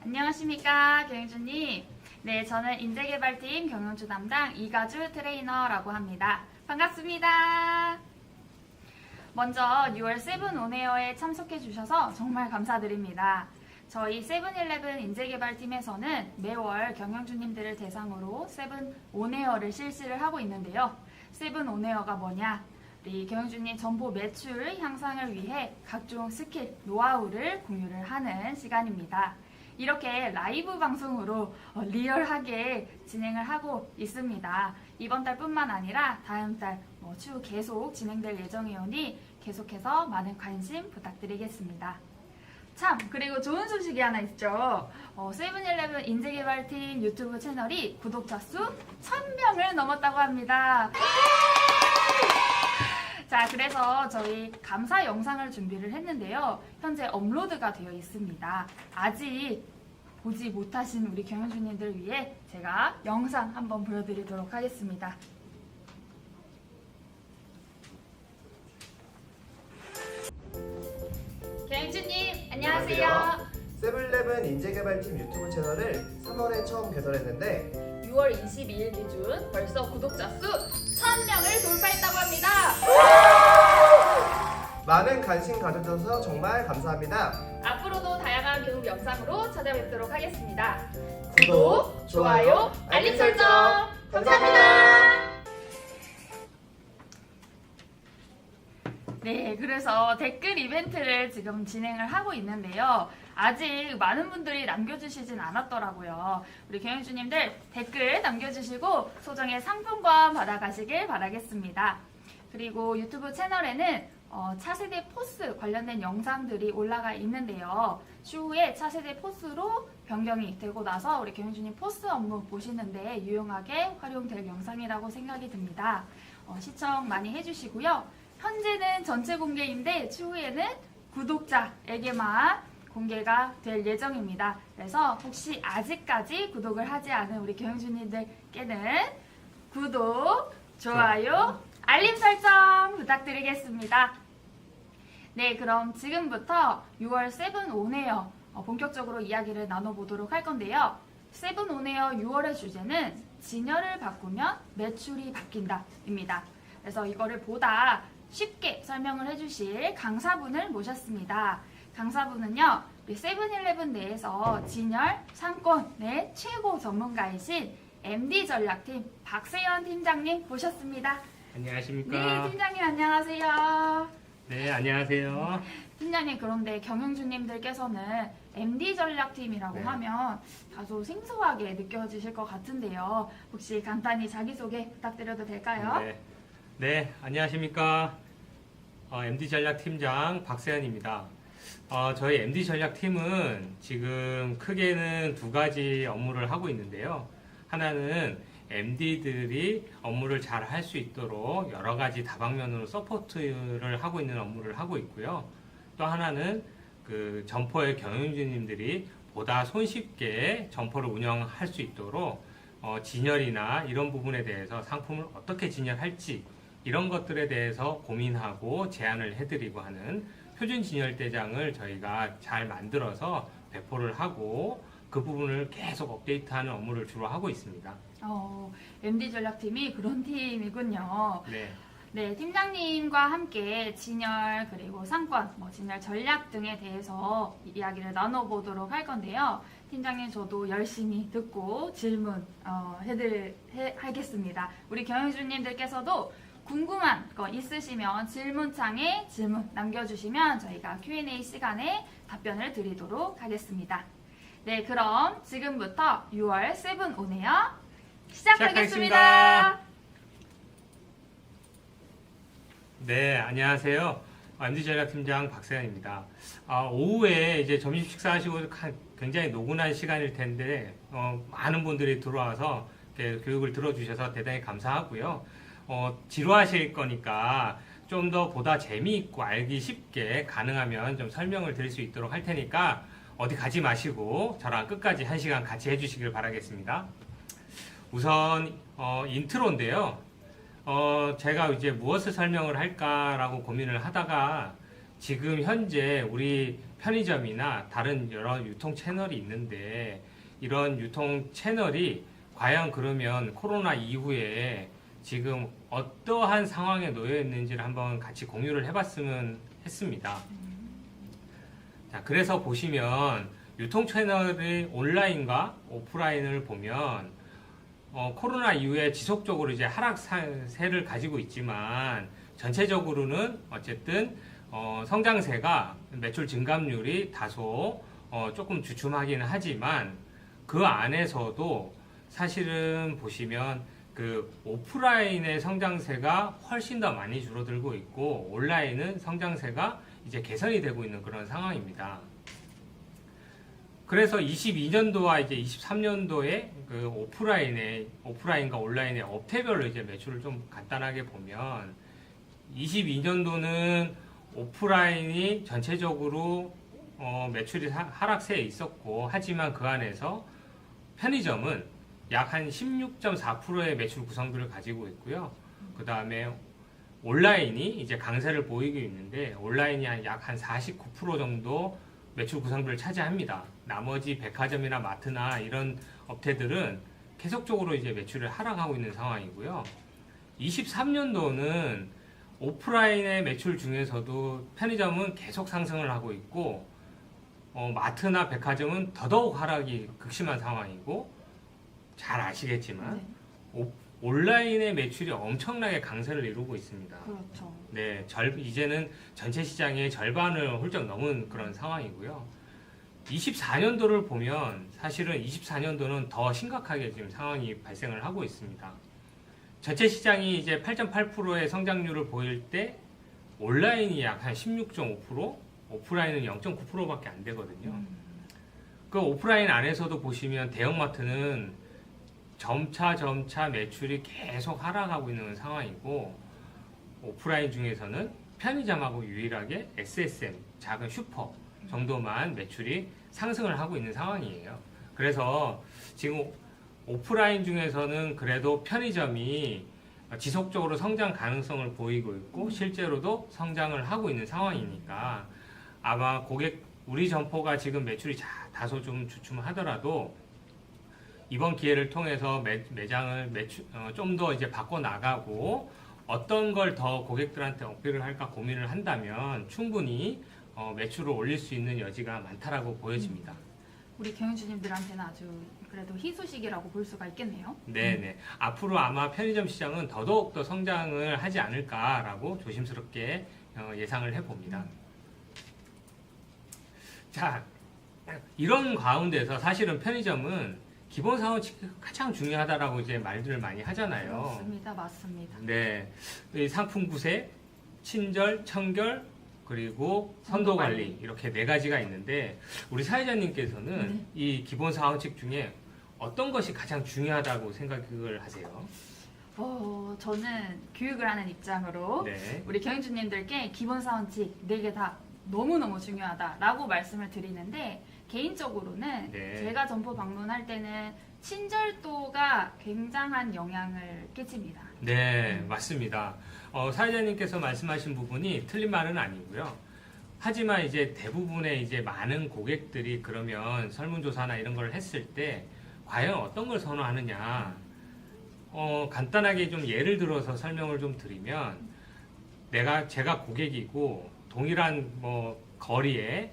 안녕하십니까, 경영주님. 네, 저는 인재개발팀 경영주 담당 이가주 트레이너라고 합니다. 반갑습니다. 먼저 6월 세븐온에어에 참석해 주셔서 정말 감사드립니다. 저희 세븐일레븐 인재개발팀에서는 매월 경영주님들을 대상으로 세븐온에어를 실시를 하고 있는데요. 세븐온에어가 뭐냐? 우리 경영주님 점포 매출 향상을 위해 각종 스킬, 노하우를 공유를 하는 시간입니다. 이렇게 라이브 방송으로 리얼하게 진행을 하고 있습니다. 이번 달뿐만 아니라 다음 달 추후 계속 진행될 예정이오니 계속해서 많은 관심 부탁드리겠습니다. 참, 그리고 좋은 소식이 하나 있죠. 세븐일레븐 인재개발팀 유튜브 채널이 구독자 수 1000명을 넘었다고 합니다. 자, 그래서 저희 감사 영상을 준비를 했는데요. 현재 업로드가 되어 있습니다. 아직 보지 못하신 우리 경영주님들 위해 제가 영상 한번 보여드리도록 하겠습니다. 경영주님, 안녕하세요. 세븐일레븐 인재개발팀 유튜브 채널을 3월에 처음 개설했는데 6월 22일 기준 벌써 구독자 수 1000명을 돌파했다고 합니다. 많은 관심 가져주셔서 정말 감사합니다. 앞으로도 다양한 교육 영상으로 찾아뵙도록 하겠습니다. 구독, 좋아요, 알림 설정 감사합니다. 네, 그래서 댓글 이벤트를 지금 진행을 하고 있는데요. 아직 많은 분들이 남겨주시진 않았더라고요. 우리 경영주님들 댓글 남겨주시고 소정의 상품권 받아가시길 바라겠습니다. 그리고 유튜브 채널에는 차세대 포스 관련된 영상들이 올라가 있는데요. 추후에 차세대 포스로 변경이 되고 나서 우리 경영주님 포스 업무 보시는데 유용하게 활용될 영상이라고 생각이 듭니다. 시청 많이 해주시고요. 현재는 전체 공개인데 추후에는 구독자에게만 공개가 될 예정입니다. 그래서 혹시 아직까지 구독을 하지 않은 우리 경영주님들께는 구독, 좋아요, 알림 설정 부탁드리겠습니다. 네, 그럼 지금부터 6월 세븐온에어 본격적으로 이야기를 나눠보도록 할 건데요. 세븐온에어 6월의 주제는 진열을 바꾸면 매출이 바뀐다입니다. 그래서 이거를 보다 쉽게 설명을 해주실 강사분을 모셨습니다. 강사분은요, 우리 세븐일레븐 내에서 진열, 상권의 최고 전문가이신 MD 전략팀 박세현 팀장님 모셨습니다. 안녕하십니까? 네, 팀장님 안녕하세요. 네, 안녕하세요. 팀장님, 그런데 경영주님들께서는 MD 전략팀이라고 네. 하면 다소 생소하게 느껴지실 것 같은데요. 혹시 간단히 자기소개 부탁드려도 될까요? 네, 안녕하십니까? MD 전략팀장 박세현입니다. 저희 MD 전략팀은 지금 크게는 두 가지 업무를 하고 있는데요. 하나는 MD들이 업무를 잘 할 수 있도록 여러 가지 다방면으로 서포트를 하고 있는 업무를 하고 있고요. 또 하나는 그 점포의 경영주님들이 보다 손쉽게 점포를 운영할 수 있도록 진열이나 이런 부분에 대해서 상품을 어떻게 진열할지 이런 것들에 대해서 고민하고 제안을 해드리고 하는 표준 진열대장을 저희가 잘 만들어서 배포를 하고 그 부분을 계속 업데이트하는 업무를 주로 하고 있습니다. MD 전략팀이 그런 팀이군요. 네. 네, 팀장님과 함께 진열 그리고 상권, 진열 전략 등에 대해서 이야기를 나눠보도록 할 건데요. 팀장님, 저도 열심히 듣고 질문 하겠습니다. 우리 경영주님들께서도 궁금한 거 있으시면 질문창에 질문 남겨주시면 저희가 Q&A 시간에 답변을 드리도록 하겠습니다. 네, 그럼 지금부터 6월 세븐온에어 시작하겠습니다. 네, 안녕하세요. MD 전략팀장 박세현입니다. 오후에 이제 점심 식사하시고 굉장히 노곤한 시간일 텐데 많은 분들이 들어와서 이렇게 교육을 들어주셔서 대단히 감사하고요. 지루하실 거니까 좀 더 보다 재미있고 알기 쉽게 가능하면 좀 설명을 드릴 수 있도록 할 테니까 어디 가지 마시고 저랑 끝까지 1시간 같이 해주시길 바라겠습니다. 우선 인트로인데요. 제가 이제 무엇을 설명을 할까라고 고민을 하다가 지금 현재 우리 편의점이나 다른 여러 유통 채널이 있는데 이런 유통 채널이 과연 그러면 코로나 이후에 지금 어떠한 상황에 놓여 있는지를 한번 같이 공유를 해봤으면 했습니다. 자, 그래서 보시면 유통 채널의 온라인과 오프라인을 보면 코로나 이후에 지속적으로 이제 하락세를 가지고 있지만 전체적으로는 어쨌든 성장세가 매출 증감률이 다소 조금 주춤하기는 하지만 그 안에서도 사실은 보시면 그 오프라인의 성장세가 훨씬 더 많이 줄어들고 있고 온라인은 성장세가 이제 개선이 되고 있는 그런 상황입니다. 그래서 22년도와 이제 23년도에 그 오프라인과 온라인의 업태별로 이제 매출을 좀 간단하게 보면 22년도는 오프라인이 전체적으로 매출이 하락세에 있었고 하지만 그 안에서 편의점은 약 한 16.4%의 매출 구성비를 가지고 있고요. 그 다음에 온라인이 이제 강세를 보이고 있는데 온라인이 약 한 49% 정도 매출 구성비를 차지합니다. 나머지 백화점이나 마트나 이런 업체들은 계속적으로 이제 매출을 하락하고 있는 상황이고요. 23년도는 오프라인의 매출 중에서도 편의점은 계속 상승을 하고 있고 마트나 백화점은 더더욱 하락이 극심한 상황이고 잘 아시겠지만 온라인의 매출이 엄청나게 강세를 이루고 있습니다. 그렇죠. 네, 이제는 전체 시장의 절반을 훌쩍 넘은 그런 상황이고요. 24년도를 보면 사실은 24년도는 더 심각하게 지금 상황이 발생을 하고 있습니다. 전체 시장이 이제 8.8%의 성장률을 보일 때 온라인이 약 한 16.5%, 오프라인은 0.9%밖에 안 되거든요. 그 오프라인 안에서도 보시면 대형마트는 점차 매출이 계속 하락하고 있는 상황이고 오프라인 중에서는 편의점하고 유일하게 SSM, 작은 슈퍼 정도만 매출이 상승을 하고 있는 상황이에요. 그래서 지금 오프라인 중에서는 그래도 편의점이 지속적으로 성장 가능성을 보이고 있고 실제로도 성장을 하고 있는 상황이니까 아마 우리 점포가 지금 매출이 다소 좀 주춤하더라도 이번 기회를 통해서 매장을 좀 더 이제 바꿔 나가고 어떤 걸 더 고객들한테 어필을 할까 고민을 한다면 충분히 매출을 올릴 수 있는 여지가 많다라고 보여집니다. 우리 경영주님들한테는 아주 그래도 희소식이라고 볼 수가 있겠네요. 네네. 앞으로 아마 편의점 시장은 더더욱 더 성장을 하지 않을까라고 조심스럽게 예상을 해봅니다. 자, 이런 가운데서 사실은 편의점은 기본 사원치가 가장 중요하다라고 이제 말들을 많이 하잖아요. 맞습니다. 네, 이 상품 구색, 친절, 청결, 그리고 선도 관리 이렇게 네 가지가 있는데 우리 사회자님께서는 이 기본 사원칙 중에 어떤 것이 가장 중요하다고 생각을 하세요? 저는 교육을 하는 입장으로 네. 우리 경영주님들께 기본 사원칙 4개 다 너무너무 중요하다라고 말씀을 드리는데 개인적으로는 제가 점포 방문할 때는 친절도가 굉장한 영향을 끼칩니다. 네, 맞습니다. 사회자님께서 말씀하신 부분이 틀린 말은 아니고요. 하지만 이제 대부분의 이제 많은 고객들이 그러면 설문조사나 이런 걸 했을 때 과연 어떤 걸 선호하느냐. 간단하게 좀 예를 들어서 설명을 좀 드리면 제가 고객이고 동일한 거리에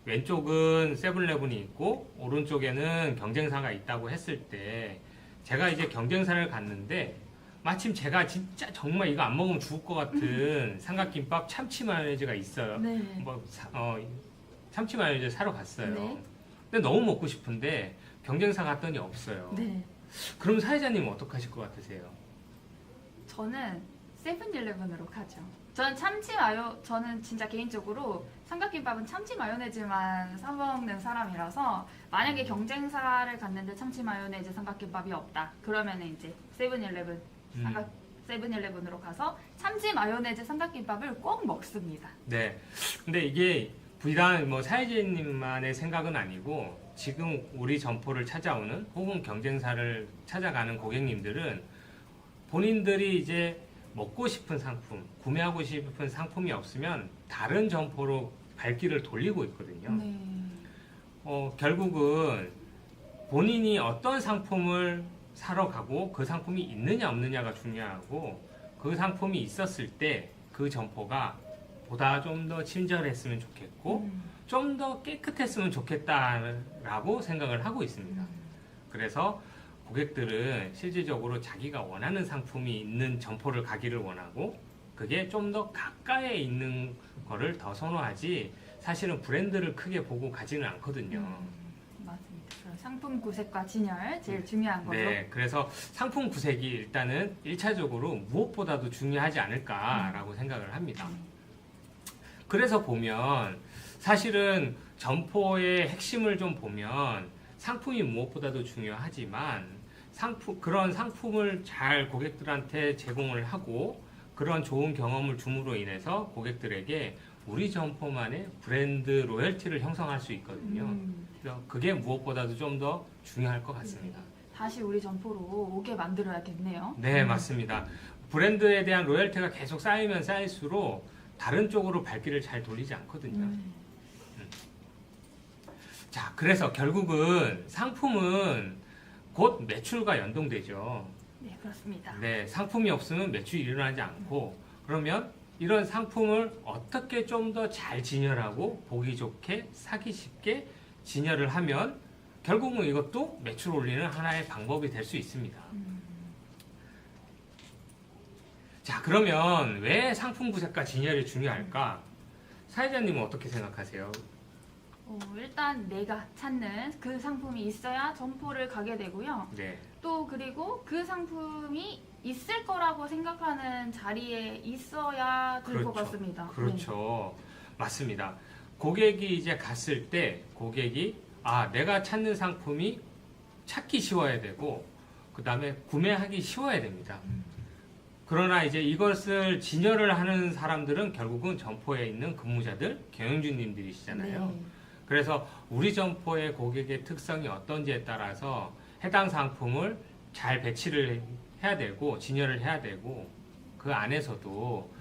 왼쪽은 세븐일레븐이 있고 오른쪽에는 경쟁사가 있다고 했을 때 제가 이제 경쟁사를 갔는데 마침 제가 진짜 정말 이거 안 먹으면 죽을 것 같은 삼각김밥 참치 마요네즈가 있어요. 네. 참치 마요네즈 사러 갔어요. 네. 근데 너무 먹고 싶은데 경쟁사 갔더니 없어요. 네. 그럼 사회자님은 어떻게 하실 것 같으세요? 저는 세븐일레븐으로 가죠. 저는 진짜 개인적으로 삼각김밥은 참치 마요네즈만 사먹는 사람이라서 만약에 경쟁사를 갔는데 참치 마요네즈 삼각김밥이 없다. 그러면 이제 세븐일레븐으로 가서 참치 마요네즈 삼각김밥을 꼭 먹습니다. 네. 근데 이게 비단 사회자님만의 생각은 아니고 지금 우리 점포를 찾아오는 혹은 경쟁사를 찾아가는 고객님들은 본인들이 이제 먹고 싶은 상품, 구매하고 싶은 상품이 없으면 다른 점포로 발길을 돌리고 있거든요. 네. 결국은 본인이 어떤 상품을 사러 가고 그 상품이 있느냐 없느냐가 중요하고, 그 상품이 있었을 때 그 점포가 보다 좀 더 친절했으면 좋겠고 좀 더 깨끗했으면 좋겠다라고 생각을 하고 있습니다. 그래서 고객들은 실질적으로 자기가 원하는 상품이 있는 점포를 가기를 원하고, 그게 좀 더 가까이에 있는 거를 더 선호하지 사실은 브랜드를 크게 보고 가지는 않거든요. 맞습니다. 그럼 상품 구색과 진열 제일 중요한 거죠. 네, 그래서 상품 구색이 일단은 1차적으로 무엇보다도 중요하지 않을까라고 생각을 합니다. 그래서 보면 사실은 점포의 핵심을 좀 보면 상품이 무엇보다도 중요하지만 그런 상품을 잘 고객들한테 제공을 하고 그런 좋은 경험을 줌으로 인해서 고객들에게 우리 점포만의 브랜드 로열티를 형성할 수 있거든요. 그래서 그게 무엇보다도 좀 더 중요할 것 같습니다. 다시 우리 점포로 오게 만들어야겠네요. 네, 맞습니다. 브랜드에 대한 로열티가 계속 쌓이면 쌓일수록 다른 쪽으로 발길을 잘 돌리지 않거든요. 자, 그래서 결국은 상품은 곧 매출과 연동되죠. 네, 그렇습니다. 네, 상품이 없으면 매출이 일어나지 않고, 그러면 이런 상품을 어떻게 좀 더 잘 진열하고 보기 좋게 사기 쉽게 진열을 하면 결국은 이것도 매출 올리는 하나의 방법이 될 수 있습니다. 자, 그러면 왜 상품 구색과 진열이 중요할까? 사회자님은 어떻게 생각하세요? 일단 내가 찾는 그 상품이 있어야 점포를 가게 되고요. 네, 또 그리고 그 상품이 있을 거라고 생각하는 자리에 있어야 될 것 그렇죠. 같습니다. 그렇죠. 맞습니다. 고객이 이제 갔을 때 고객이 내가 찾는 상품이 찾기 쉬워야 되고 그 다음에 구매하기 쉬워야 됩니다. 그러나 이제 이것을 진열을 하는 사람들은 결국은 점포에 있는 근무자들, 경영주님들이시잖아요. 네. 그래서 우리 점포의 고객의 특성이 어떤지에 따라서 해당 상품을 잘 배치를 해야 되고 진열을 해야 되고, 그 안에서도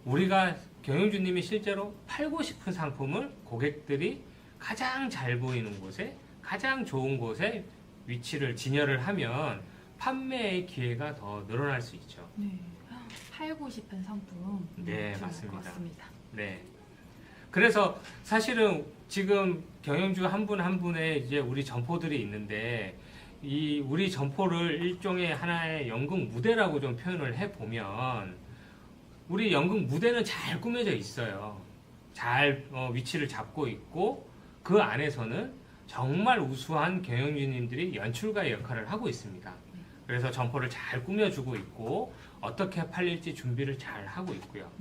우리가 경영주님이 실제로 팔고 싶은 상품을 고객들이 가장 잘 보이는 곳에 가장 좋은 곳에 위치를 진열을 하면 판매의 기회가 더 늘어날 수 있죠. 네. 팔고 싶은 상품. 네, 중요할 맞습니다. 것 같습니다. 네. 그래서 사실은 지금 경영주 한 분 한 분의 이제 우리 점포들이 있는데, 이 우리 점포를 일종의 하나의 연극 무대라고 좀 표현을 해 보면, 우리 연극 무대는 잘 꾸며져 있어요. 잘 위치를 잡고 있고, 그 안에서는 정말 우수한 경영주님들이 연출가의 역할을 하고 있습니다. 그래서 점포를 잘 꾸며주고 있고 어떻게 팔릴지 준비를 잘 하고 있고요.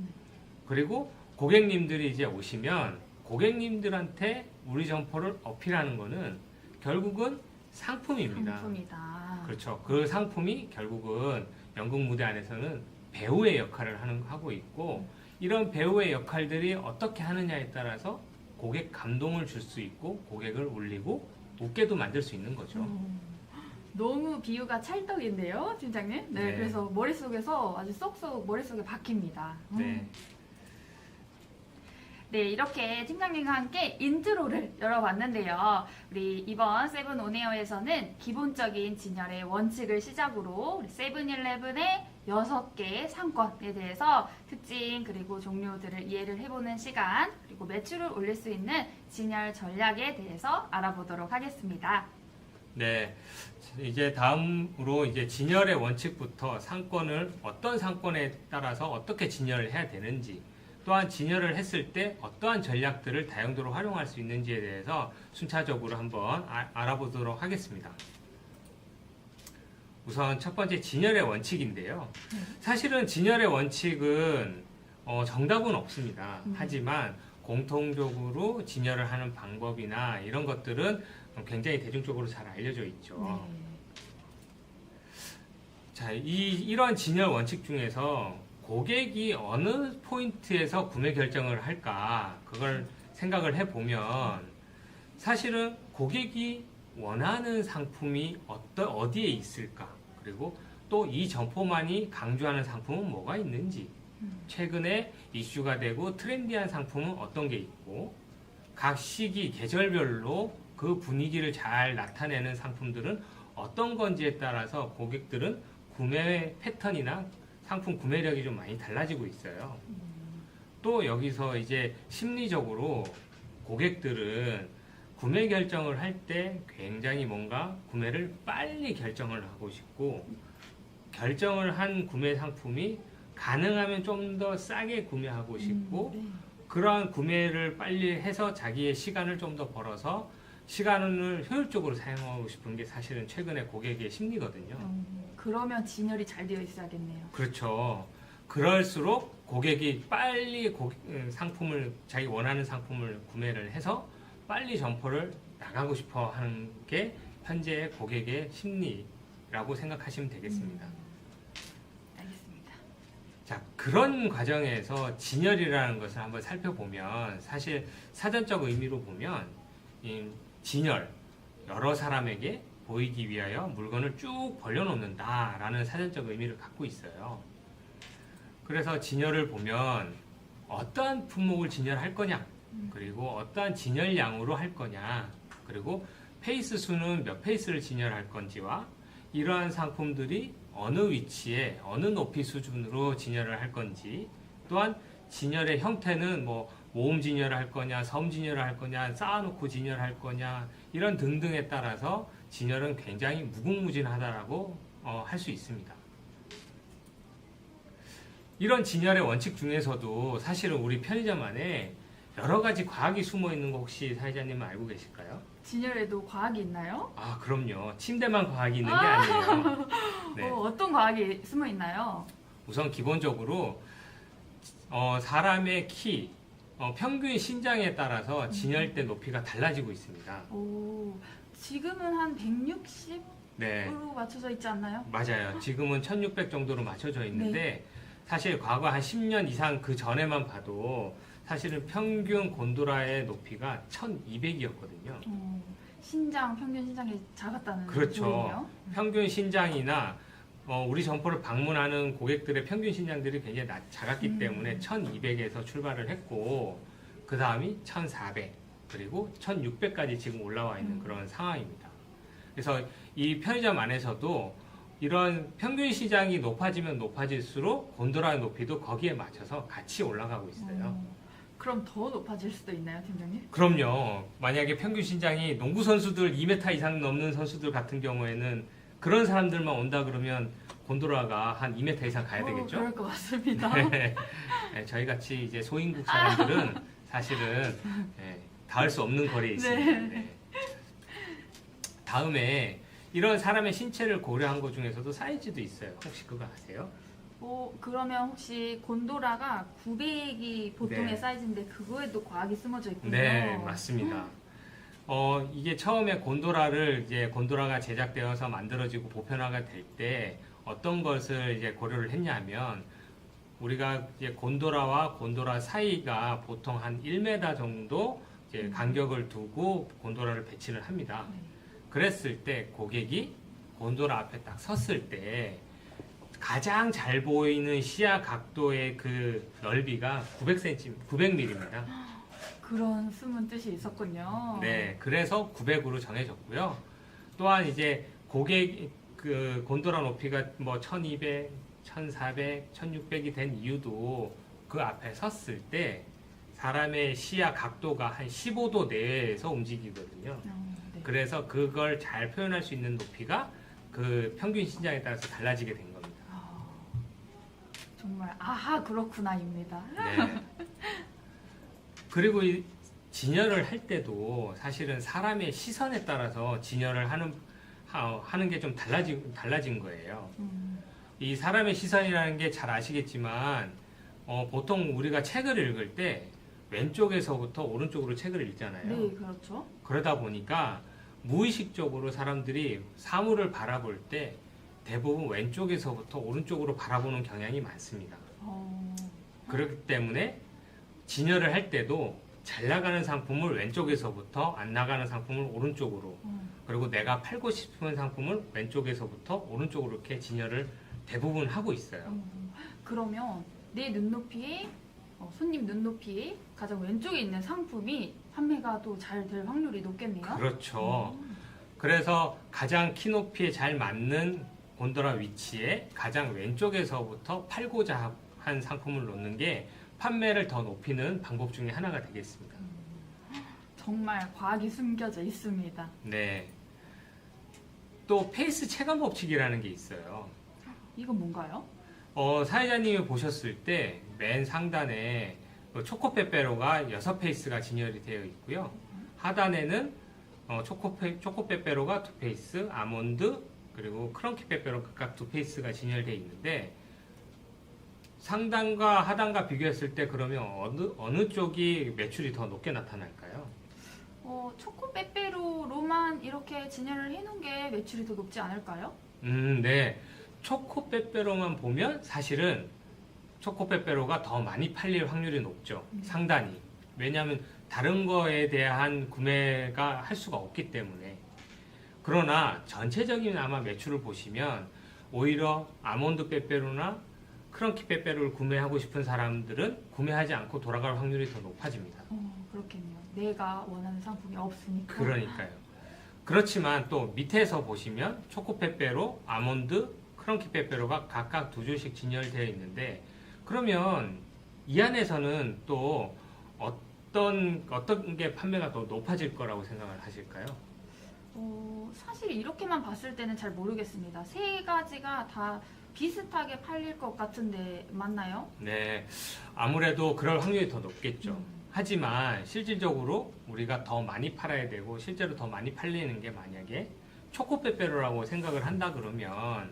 그리고 고객님들이 이제 오시면 고객님들한테 우리 점포를 어필하는 거는 결국은 상품입니다. 상품이다. 그렇죠. 그 상품이 결국은 연극 무대 안에서는 배우의 역할을 하고 있고, 이런 배우의 역할들이 어떻게 하느냐에 따라서 고객 감동을 줄 수 있고 고객을 울리고 웃게도 만들 수 있는 거죠. 너무 비유가 찰떡인데요, 팀장님? 네, 네. 그래서 머릿속에서 아주 쏙쏙 머릿속에 박힙니다. 네. 네, 이렇게 팀장님과 함께 인트로를 열어봤는데요. 우리 이번 세븐 온에어에서는 기본적인 진열의 원칙을 시작으로 우리 세븐일레븐의 6개 상권에 대해서 특징 그리고 종류들을 이해를 해보는 시간, 그리고 매출을 올릴 수 있는 진열 전략에 대해서 알아보도록 하겠습니다. 네. 이제 다음으로 이제 진열의 원칙부터 어떤 상권에 따라서 어떻게 진열을 해야 되는지, 또한 진열을 했을 때 어떠한 전략들을 다용도로 활용할 수 있는지에 대해서 순차적으로 한번 알아보도록 하겠습니다. 우선 첫 번째 진열의 원칙인데요. 사실은 진열의 원칙은 정답은 없습니다. 하지만 공통적으로 진열을 하는 방법이나 이런 것들은 굉장히 대중적으로 잘 알려져 있죠. 네. 자, 이런 진열 원칙 중에서 고객이 어느 포인트에서 구매 결정을 할까, 그걸 생각을 해보면 사실은 고객이 원하는 상품이 어디에 있을까, 그리고 또 이 점포만이 강조하는 상품은 뭐가 있는지, 최근에 이슈가 되고 트렌디한 상품은 어떤 게 있고, 각 시기, 계절별로 그 분위기를 잘 나타내는 상품들은 어떤 건지에 따라서 고객들은 구매 패턴이나 상품 구매력이 좀 많이 달라지고 있어요. 또 여기서 이제 심리적으로 고객들은 구매 결정을 할 때 굉장히 뭔가 구매를 빨리 결정을 하고 싶고, 결정을 한 구매 상품이 가능하면 좀 더 싸게 구매하고 싶고, 네. 그러한 구매를 빨리 해서 자기의 시간을 좀 더 벌어서 시간을 효율적으로 사용하고 싶은 게 사실은 최근에 고객의 심리거든요. 그러면 진열이 잘 되어 있어야겠네요. 그렇죠. 그럴수록 고객이 빨리 상품을, 자기 원하는 상품을 구매를 해서 빨리 점포를 나가고 싶어 하는 게 현재의 고객의 심리라고 생각하시면 되겠습니다. 알겠습니다. 자, 그런 과정에서 진열이라는 것을 한번 살펴보면, 사실 사전적 의미로 보면 이 진열, 여러 사람에게 보이기 위하여 물건을 쭉 벌려놓는다라는 사전적 의미를 갖고 있어요. 그래서 진열을 보면 어떠한 품목을 진열할 거냐, 그리고 어떠한 진열량으로 할 거냐, 그리고 페이스 수는 몇 페이스를 진열할 건지와 이러한 상품들이 어느 위치에 어느 높이 수준으로 진열을 할 건지, 또한 진열의 형태는 뭐 모음 진열을 할 거냐, 섬 진열을 할 거냐, 쌓아놓고 진열할 거냐, 이런 등등에 따라서 진열은 굉장히 무궁무진하다라고 할 수 있습니다. 이런 진열의 원칙 중에서도 사실은 우리 편의점 안에 여러 가지 과학이 숨어 있는 거 혹시 사회자님은 알고 계실까요? 진열에도 과학이 있나요? 아, 그럼요. 침대만 과학이 있는 게 아니에요. 네. 어떤 과학이 숨어 있나요? 우선 기본적으로 사람의 키, 평균 신장에 따라서 진열대 높이가 달라지고 있습니다. 지금은 한 160으로 네, 맞춰져 있지 않나요? 맞아요. 지금은 1600 정도로 맞춰져 있는데 사실 과거 한 10년 이상 그 전에만 봐도 사실은 평균 곤도라의 높이가 1200이었거든요. 평균 신장이 작았다는 그렇죠. 소리네요. 평균 신장이나 우리 점포를 방문하는 고객들의 평균 신장들이 굉장히 작았기 때문에 1200에서 출발을 했고, 그 다음이 1400, 그리고 1600까지 지금 올라와 있는 그런 상황입니다. 그래서 이 편의점 안에서도 이런 평균 시장이 높아지면 높아질수록 곤도라의 높이도 거기에 맞춰서 같이 올라가고 있어요. 그럼 더 높아질 수도 있나요, 팀장님? 그럼요. 만약에 평균 신장이 농구 선수들 2m 이상 넘는 선수들 같은 경우에는 그런 사람들만 온다 그러면 곤도라가 한 2m 이상 가야 되겠죠? 그럴 것 같습니다. 네. 네, 저희 같이 이제 소인국 사람들은 사실은 닿을 수 없는 거리에 있습니다. 네. 다음에 이런 사람의 신체를 고려한 것 중에서도 사이즈도 있어요. 혹시 그거 아세요? 그러면 혹시 곤도라가 900이 보통의 네. 사이즈인데 그거에도 과학이 숨어져 있군요. 네, 맞습니다. 이게 처음에 곤도라가 제작되어서 만들어지고 보편화가 될 때 어떤 것을 이제 고려를 했냐면, 우리가 이제 곤도라와 곤도라 사이가 보통 한 1m 정도 이제 간격을 두고 곤도라를 배치를 합니다. 그랬을 때 고객이 곤도라 앞에 딱 섰을 때 가장 잘 보이는 시야 각도의 그 넓이가 900mm입니다. 그런 숨은 뜻이 있었군요. 네, 그래서 900으로 정해졌고요. 또한 이제 고객 그 곤도라 높이가 뭐 1200, 1400, 1600이 된 이유도 그 앞에 섰을 때 사람의 시야 각도가 한 15도 내에서 움직이거든요. 네. 그래서 그걸 잘 표현할 수 있는 높이가 그 평균 신장에 따라서 달라지게 된 겁니다. 정말 아하 그렇구나입니다. 네. 그리고 이 진열을 할 때도 사실은 사람의 시선에 따라서 진열을 하는 게 좀 달라진 거예요. 이 사람의 시선이라는 게 잘 아시겠지만 보통 우리가 책을 읽을 때 왼쪽에서부터 오른쪽으로 책을 읽잖아요. 네, 그렇죠. 그러다 보니까 무의식적으로 사람들이 사물을 바라볼 때 대부분 왼쪽에서부터 오른쪽으로 바라보는 경향이 많습니다. 그렇기 때문에 진열을 할 때도 잘 나가는 상품을 왼쪽에서부터 안 나가는 상품을 오른쪽으로 그리고 내가 팔고 싶은 상품을 왼쪽에서부터 오른쪽으로 이렇게 진열을 대부분 하고 있어요. 그러면 내 눈높이에 손님 눈높이에 가장 왼쪽에 있는 상품이 판매가 또 잘 될 확률이 높겠네요. 그렇죠. 그래서 가장 키높이에 잘 맞는 곤돌라 위치에 가장 왼쪽에서부터 팔고자 한 상품을 놓는 게 판매를 더 높이는 방법 중에 하나가 되겠습니다. 정말 과학이 숨겨져 있습니다. 네. 또 페이스 체감 법칙이라는 게 있어요. 이건 뭔가요? 사회자님이 보셨을 때 맨 상단에 초코페페로가 6페이스가 진열이 되어 있고요. 하단에는 초코페페로가 2페이스, 아몬드, 그리고 크런키 페페로 각각 2페이스가 진열되어 있는데 상단과 하단과 비교했을 때 그러면 어느 쪽이 매출이 더 높게 나타날까요? 초코 빼빼로로만 이렇게 진열을 해놓은 게 매출이 더 높지 않을까요? 네. 초코 빼빼로만 보면 사실은 초코 빼빼로가 더 많이 팔릴 확률이 높죠. 상단이. 왜냐하면 다른 거에 대한 구매가 할 수가 없기 때문에. 그러나 전체적인 아마 매출을 보시면 오히려 아몬드 빼빼로나 크런키 빼빼로를 구매하고 싶은 사람들은 구매하지 않고 돌아갈 확률이 더 높아집니다. 그렇겠네요. 내가 원하는 상품이 없으니까. 그러니까요. 그렇지만 또 밑에서 보시면 초코 빼빼로, 아몬드, 크런키 빼빼로가 각각 2줄씩 진열되어 있는데 그러면 이 안에서는 또 어떤 게 판매가 더 높아질 거라고 생각을 하실까요? 사실 이렇게만 봤을 때는 잘 모르겠습니다. 세 가지가 다 비슷하게 팔릴 것 같은데 맞나요? 네, 아무래도 그럴 확률이 더 높겠죠. 하지만 실질적으로 우리가 더 많이 팔아야 되고 실제로 더 많이 팔리는 게 만약에 초코빼빼로라고 생각을 한다 그러면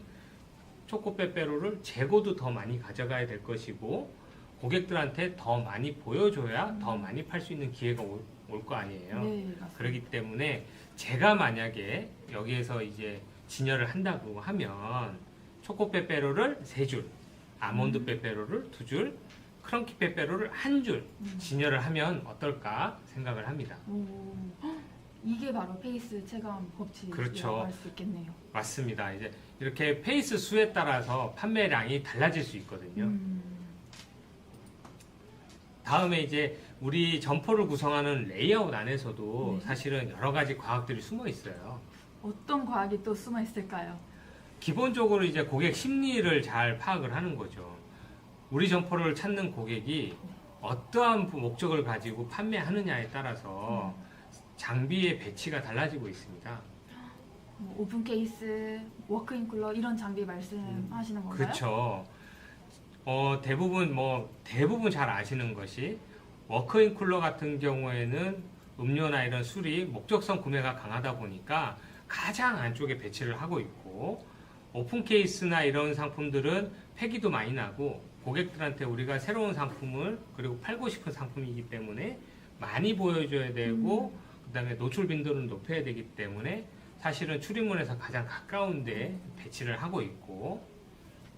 초코빼빼로를 재고도 더 많이 가져가야 될 것이고 고객들한테 더 많이 보여줘야 더 많이 팔 수 있는 기회가 올 거 아니에요. 네, 맞습니다. 그렇기 때문에 제가 만약에 여기에서 이제 진열을 한다고 하면 초코 빼빼로를 3줄, 아몬드 빼빼로를 2줄, 크런키 빼빼로를 1줄 진열을 하면 어떨까 생각을 합니다. 이게 바로 페이스 체감 법칙이라고 그렇죠. 할 수 있겠네요. 맞습니다. 이제 이렇게 페이스 수에 따라서 판매량이 달라질 수 있거든요. 다음에 이제 우리 점포를 구성하는 레이아웃 안에서도 네. 사실은 여러 가지 과학들이 숨어 있어요. 어떤 과학이 또 숨어 있을까요? 기본적으로 이제 고객 심리를 잘 파악을 하는 거죠. 우리 점포를 찾는 고객이 어떠한 목적을 가지고 판매하느냐에 따라서 장비의 배치가 달라지고 있습니다. 오픈 케이스, 워크인 쿨러 이런 장비 말씀하시는 건가요? 그렇죠. 대부분 잘 아시는 것이 워크인 쿨러 같은 경우에는 음료나 이런 술이 목적성 구매가 강하다 보니까 가장 안쪽에 배치를 하고 있고 오픈 케이스나 이런 상품들은 폐기도 많이 나고 고객들한테 우리가 새로운 상품을 그리고 팔고 싶은 상품이기 때문에 많이 보여줘야 되고 그다음에 노출 빈도를 높여야 되기 때문에 사실은 출입문에서 가장 가까운 데 배치를 하고 있고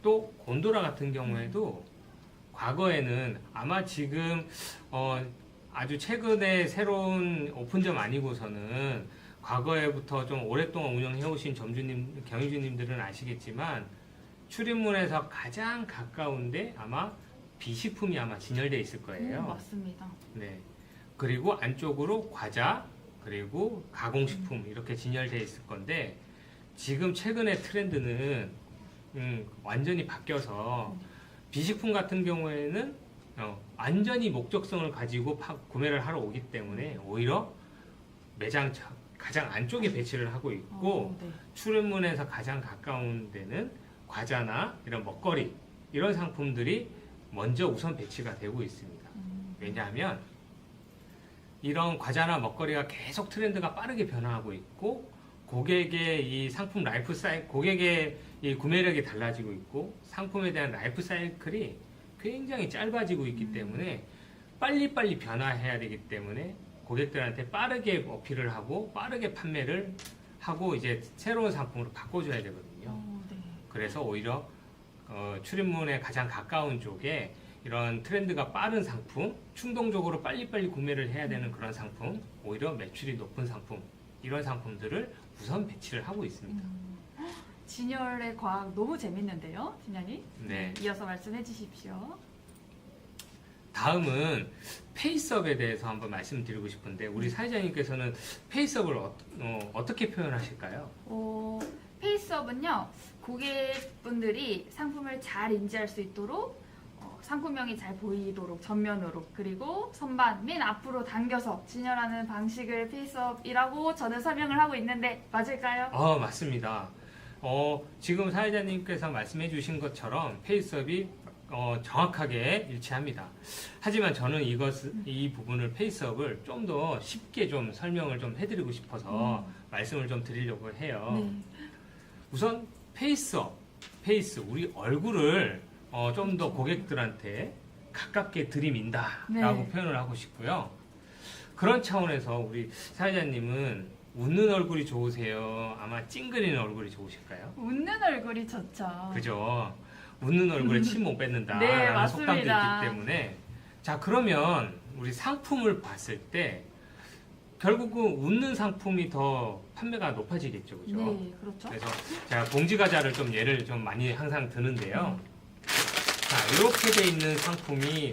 또 곤돌라 같은 경우에도 과거에는 아마 지금 아주 최근에 새로운 오픈점 아니고서는 과거에부터 좀 오랫동안 운영해 오신 점주님, 경유주님들은 아시겠지만 출입문에서 가장 가까운데 아마 비식품이 아마 진열되어 있을 거예요. 맞습니다. 네. 그리고 안쪽으로 과자 그리고 가공식품 이렇게 진열되어 있을 건데 지금 최근의 트렌드는 완전히 바뀌어서 비식품 같은 경우에는 완전히 목적성을 가지고 구매를 하러 오기 때문에 오히려 매장 가장 안쪽에 배치를 하고 있고 네. 출입문에서 가장 가까운 데는 과자나 이런 먹거리 이런 상품들이 먼저 우선 배치가 되고 있습니다. 왜냐하면 이런 과자나 먹거리가 계속 트렌드가 빠르게 변화하고 있고 고객의 이 상품 라이프 사이클, 고객의 이 구매력이 달라지고 있고 상품에 대한 라이프 사이클이 굉장히 짧아지고 있기 때문에 빨리빨리 변화해야 되기 때문에 고객들한테 빠르게 어필을 하고 빠르게 판매를 하고 이제 새로운 상품으로 바꿔줘야 되거든요. 네. 그래서 오히려 출입문에 가장 가까운 쪽에 이런 트렌드가 빠른 상품, 충동적으로 빨리빨리 구매를 해야 되는 그런 상품, 오히려 매출이 높은 상품, 이런 상품들을 우선 배치를 하고 있습니다. 진열의 과학 너무 재밌는데요, 팀장님? 네. 이어서 말씀해 주십시오. 다음은 페이스업에 대해서 한번 말씀드리고 싶은데 우리 사회자님께서는 페이스업을 어떻게 표현하실까요? 페이스업은요, 고객분들이 상품을 잘 인지할 수 있도록 상품명이 잘 보이도록 전면으로, 그리고 선반 맨 앞으로 당겨서 진열하는 방식을 페이스업이라고 저는 설명을 하고 있는데 맞을까요? 맞습니다. 지금 사회자님께서 말씀해 주신 것처럼 페이스업이 정확하게 일치합니다. 하지만 저는 이 부분을 페이스업을 좀 더 쉽게 좀 설명을 좀 해드리고 싶어서 말씀을 좀 드리려고 해요. 네. 우선 우리 얼굴을 좀 더 고객들한테 가깝게 들이민다라고 네. 표현을 하고 싶고요. 그런 차원에서 우리 사회자님은 웃는 얼굴이 좋으세요? 아마 찡그리는 얼굴이 좋으실까요? 웃는 얼굴이 좋죠. 그죠? 웃는 얼굴에 침 못 뱉는다 네, 라는 맞습니다. 속담도 있기 때문에 자, 그러면 우리 상품을 봤을 때 결국은 웃는 상품이 더 판매가 높아지겠죠, 그죠? 네, 그렇죠. 그래서 제가 봉지과자를 좀 예를 좀 많이 항상 드는데요. 자, 이렇게 돼 있는 상품이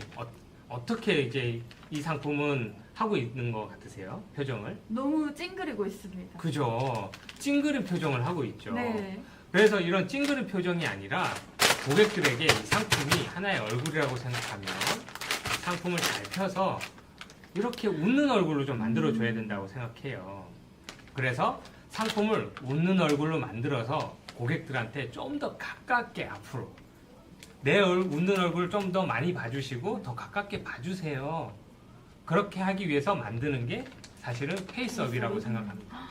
어떻게 이제 이 상품은 하고 있는 것 같으세요? 표정을? 너무 찡그리고 있습니다. 그죠? 찡그린 표정을 하고 있죠. 네. 그래서 이런 찡그린 표정이 아니라 고객들에게 이 상품이 하나의 얼굴이라고 생각하면 상품을 잘 펴서 이렇게 웃는 얼굴로 좀 만들어줘야 된다고 생각해요. 그래서 상품을 웃는 얼굴로 만들어서 고객들한테 좀 더 가깝게 앞으로 내 웃는 얼굴을 좀 더 많이 봐주시고 더 가깝게 봐주세요. 그렇게 하기 위해서 만드는 게 사실은 페이스업이라고 생각합니다.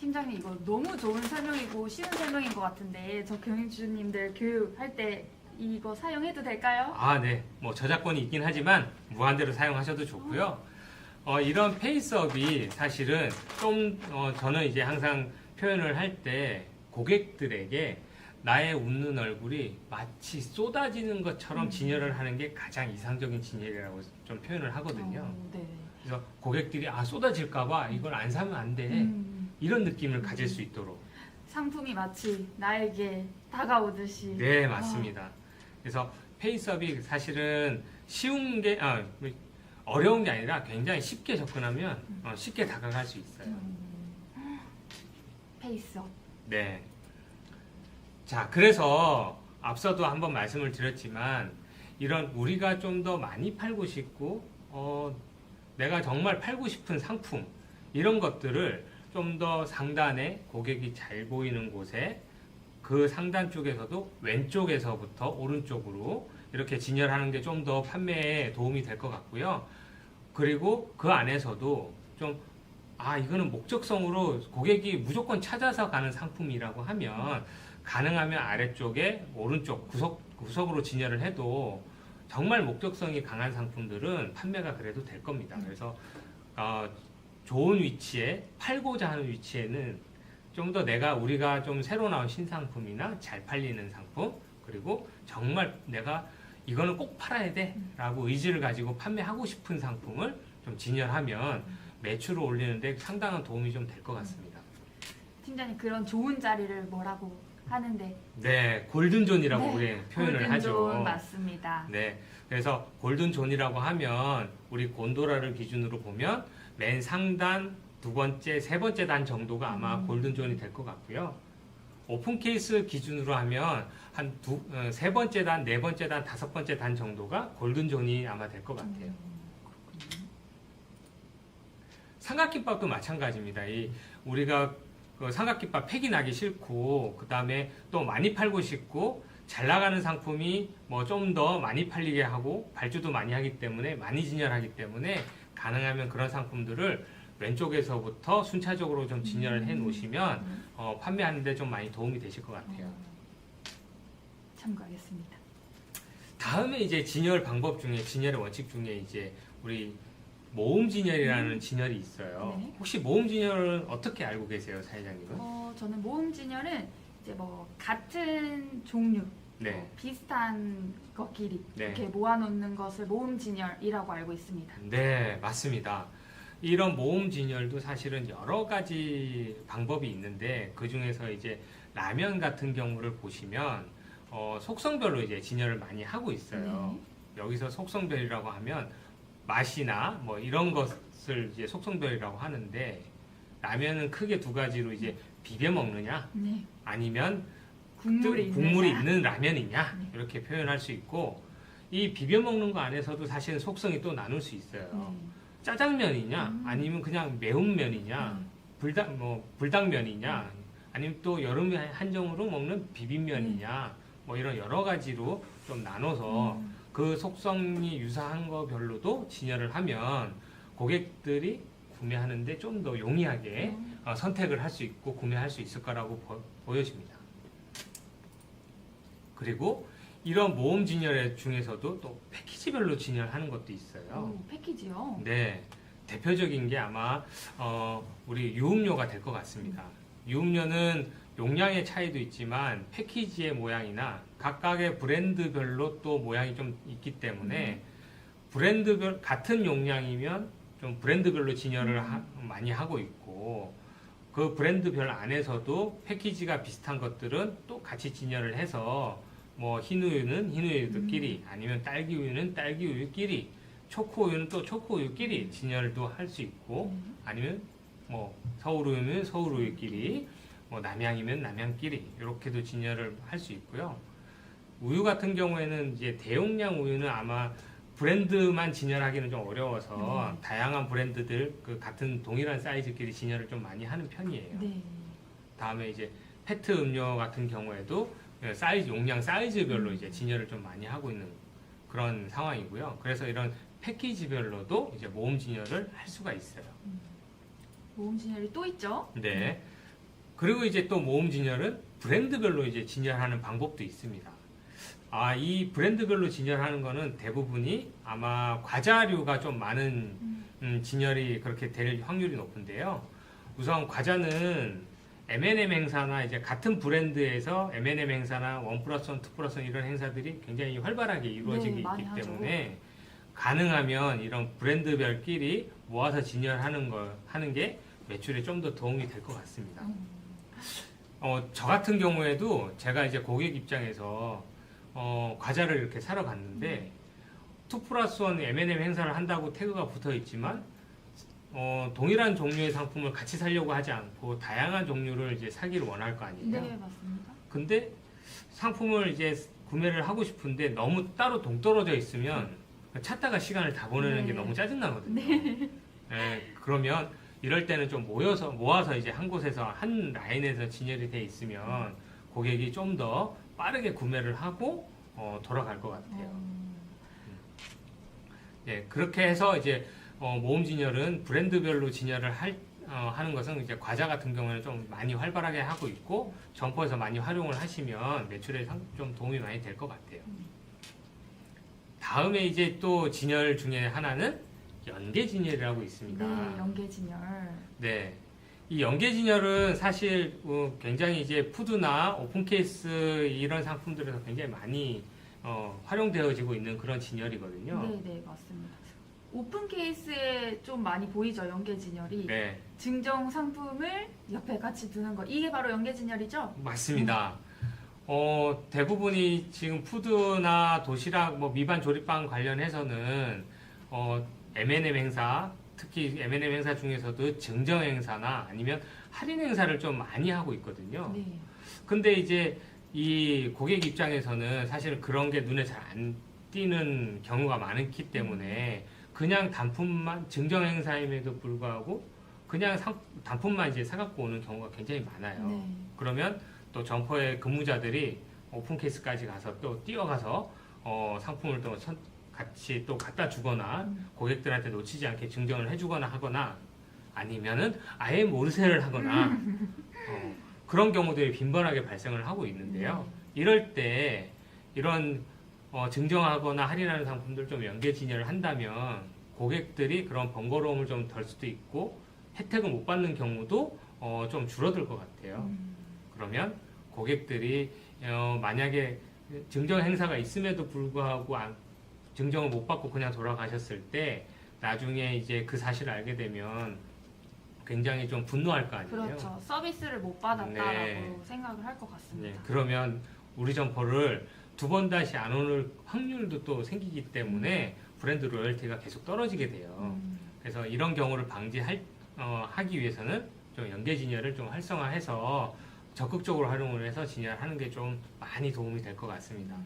팀장님, 이거 너무 좋은 설명이고 쉬운 설명인 것 같은데 저 경영주님들 교육할 때 이거 사용해도 될까요? 네. 뭐 저작권이 있긴 하지만 무한대로 사용하셔도 좋고요. 이런 페이스업이 사실은 좀 저는 이제 항상 표현을 할 때 고객들에게 나의 웃는 얼굴이 마치 쏟아지는 것처럼 진열을 하는 게 가장 이상적인 진열이라고 좀 표현을 하거든요. 네. 그래서 고객들이 쏟아질까봐 이걸 안 사면 안 돼. 이런 느낌을 가질 수 있도록. 상품이 마치 나에게 다가오듯이. 네, 맞습니다. 그래서 페이스업이 사실은 쉬운 게, 어려운 게 아니라 굉장히 쉽게 접근하면 쉽게 다가갈 수 있어요. 페이스업. 네. 자, 그래서 앞서도 한번 말씀을 드렸지만 이런 우리가 좀 더 많이 팔고 싶고 내가 정말 팔고 싶은 상품 이런 것들을 좀 더 상단에 고객이 잘 보이는 곳에 그 상단 쪽에서도 왼쪽에서부터 오른쪽으로 이렇게 진열하는 게 좀 더 판매에 도움이 될 것 같고요. 그리고 그 안에서도 좀 이거는 목적성으로 고객이 무조건 찾아서 가는 상품이라고 하면 가능하면 아래쪽에 오른쪽 구석으로 진열을 해도 정말 목적성이 강한 상품들은 판매가 그래도 될 겁니다. 그래서 좋은 위치에 팔고자 하는 위치에는 좀 더 우리가 좀 새로 나온 신상품이나 잘 팔리는 상품 그리고 정말 내가 이거는 꼭 팔아야 돼 라고 의지를 가지고 판매하고 싶은 상품을 좀 진열하면 매출을 올리는데 상당한 도움이 좀 될 것 같습니다. 팀장님, 그런 좋은 자리를 뭐라고 하는데? 네, 골든존이라고 네, 우리 표현을 골든존 하죠. 맞습니다. 네, 그래서 골든존이라고 하면 우리 곤도라를 기준으로 보면 맨 상단 두 번째, 세 번째 단 정도가 아마 골든존이 될 것 같고요. 오픈 케이스 기준으로 하면 한 세 번째 단, 네 번째 단, 다섯 번째 단 정도가 골든존이 아마 될 것 같아요. 삼각김밥도 마찬가지입니다. 우리가 그 삼각김밥 팩이 나기 싫고 그 다음에 또 많이 팔고 싶고 잘 나가는 상품이 뭐 좀 더 많이 팔리게 하고 발주도 많이 하기 때문에 많이 진열하기 때문에 가능하면 그런 상품들을 왼쪽에서부터 순차적으로 좀 진열을 해 놓으시면 판매하는 데 좀 많이 도움이 되실 것 같아요. 참고하겠습니다. 다음에 이제 진열 방법 중에 진열의 원칙 중에 이제 우리 모음 진열이라는 진열이 있어요. 네. 혹시 모음 진열은 어떻게 알고 계세요, 사회자님은? 저는 모음 진열은 이제 뭐 같은 종류, 네. 비슷한 것끼리 네. 이렇게 모아놓는 것을 모음 진열이라고 알고 있습니다. 네, 맞습니다. 이런 모음 진열도 사실은 여러 가지 방법이 있는데 그 중에서 이제 라면 같은 경우를 보시면 속성별로 이제 진열을 많이 하고 있어요. 여기서 속성별이라고 하면 맛이나 뭐 이런 것을 이제 속성별이라고 하는데 라면은 크게 두 가지로 이제 비벼 먹느냐 네. 아니면 국물이 국물이 있느냐. 있는 라면이냐 네. 이렇게 표현할 수 있고 이 비벼 먹는 거 안에서도 사실은 속성이 또 나눌 수 있어요. 네. 짜장면이냐 아니면 그냥 매운 면이냐 불닭면이냐 아니면 또 여름에 한정으로 먹는 비빔면이냐 뭐 이런 여러 가지로 좀 나눠서 그 속성이 유사한 거 별로도 진열을 하면 고객들이 구매하는데 좀 더 용이하게 선택을 할 수 있고 구매할 수 있을 거라고 보여집니다. 그리고 이런 모음 진열 중에서도 또 패키지별로 진열하는 것도 있어요. 오, 패키지요? 네, 대표적인 게 아마 우리 유음료가 될 것 같습니다. 유음료는 용량의 차이도 있지만 패키지의 모양이나 각각의 브랜드별로 또 모양이 좀 있기 때문에 브랜드별 같은 용량이면 좀 브랜드별로 진열을 많이 하고 있고 그 브랜드별 안에서도 패키지가 비슷한 것들은 또 같이 진열을 해서 뭐 흰우유는 흰우유들끼리 아니면 딸기우유는 딸기우유끼리 초코우유는 또 초코우유끼리 진열도 할 수 있고 아니면 뭐 서울우유면 서울우유끼리 뭐 남양이면 남양끼리 이렇게도 진열을 할 수 있고요. 우유 같은 경우에는 이제 대용량 우유는 아마 브랜드만 진열하기는 좀 어려워서 다양한 브랜드들 그 같은 동일한 사이즈끼리 진열을 좀 많이 하는 편이에요. 네. 다음에 이제 페트 음료 같은 경우에도 사이즈 용량 사이즈별로 이제 진열을 좀 많이 하고 있는 그런 상황이고요. 그래서 이런 패키지별로도 이제 모음 진열을 할 수가 있어요. 모음 진열이 또 있죠? 네. 그리고 이제 또 모음 진열은 브랜드별로 이제 진열하는 방법도 있습니다. 이 브랜드별로 진열하는 거는 대부분이 아마 과자류가 좀 많은 진열이 그렇게 될 확률이 높은데요. 우선 과자는 M&M 행사나 이제 같은 브랜드에서 M&M 행사나 1+1, 2+1 이런 행사들이 굉장히 활발하게 이루어지고 네, 많이 있기 하죠. 때문에 가능하면 이런 브랜드별끼리 모아서 진열하는 하는 게 매출에 좀 더 도움이 될 것 같습니다. 저 같은 경우에도 제가 이제 고객 입장에서 과자를 이렇게 사러 갔는데 2+1 M&M 행사를 한다고 태그가 붙어 있지만 동일한 종류의 상품을 같이 사려고 하지 않고 다양한 종류를 이제 사기를 원할 거 아니에요. 네, 맞습니다. 근데 상품을 이제 구매를 하고 싶은데 너무 따로 동떨어져 있으면 찾다가 시간을 다 보내는 게 네. 너무 짜증나거든요. 네, 그러면 이럴 때는 좀 모아서 이제 한 곳에서 한 라인에서 진열이 돼 있으면 고객이 좀 더 빠르게 구매를 하고 돌아갈 것 같아요. 예, 그렇게 해서 이제 모음 진열은 브랜드별로 진열을 하는 것은 이제 과자 같은 경우는 좀 많이 활발하게 하고 있고 점포에서 많이 활용을 하시면 매출에 좀 도움이 많이 될 것 같아요. 다음에 이제 또 진열 중에 하나는 연계 진열이라고 있습니다. 네, 연계 진열. 네. 이 연계 진열은 사실 굉장히 이제 푸드나 오픈 케이스 이런 상품들에서 굉장히 많이 활용되어지고 있는 그런 진열이거든요. 네, 네, 맞습니다. 오픈 케이스에 좀 많이 보이죠, 연계 진열이. 네, 증정 상품을 옆에 같이 두는 거. 이게 바로 연계 진열이죠? 맞습니다. 대부분이 지금 푸드나 도시락, 뭐 미반 조립방 관련해서는 M&M 행사, 특히 M&M 행사 중에서도 증정 행사나 아니면 할인 행사를 좀 많이 하고 있거든요. 네. 근데 이제 이 고객 입장에서는 사실 그런 게 눈에 잘 안 띄는 경우가 많기 때문에 그냥 단품만 증정 행사임에도 불구하고 그냥 단품만 이제 사갖고 오는 경우가 굉장히 많아요. 네. 그러면 또 점포의 근무자들이 오픈 케이스까지 가서 또 뛰어가서 상품을 또 같이 또 갖다 주거나 고객들한테 놓치지 않게 증정을 해주거나 하거나 아니면은 아예 몰세를 하거나 그런 경우들이 빈번하게 발생을 하고 있는데요. 이럴 때 이런 증정하거나 할인하는 상품들 좀 연계 진열을 한다면 고객들이 그런 번거로움을 좀 덜 수도 있고 혜택을 못 받는 경우도 좀 줄어들 것 같아요. 그러면 고객들이 만약에 증정 행사가 있음에도 불구하고 증정을 못 받고 그냥 돌아가셨을 때 나중에 이제 그 사실을 알게 되면 굉장히 좀 분노할 거 아니에요. 그렇죠. 서비스를 못 받았다라고 네. 생각을 할 것 같습니다. 네, 그러면 우리 점포를 두 번 다시 안 오는 확률도 또 생기기 때문에 브랜드 로열티가 계속 떨어지게 돼요. 그래서 이런 경우를 하기 위해서는 좀 연계 진열을 좀 활성화해서 적극적으로 활용을 해서 진열하는 게 좀 많이 도움이 될 것 같습니다.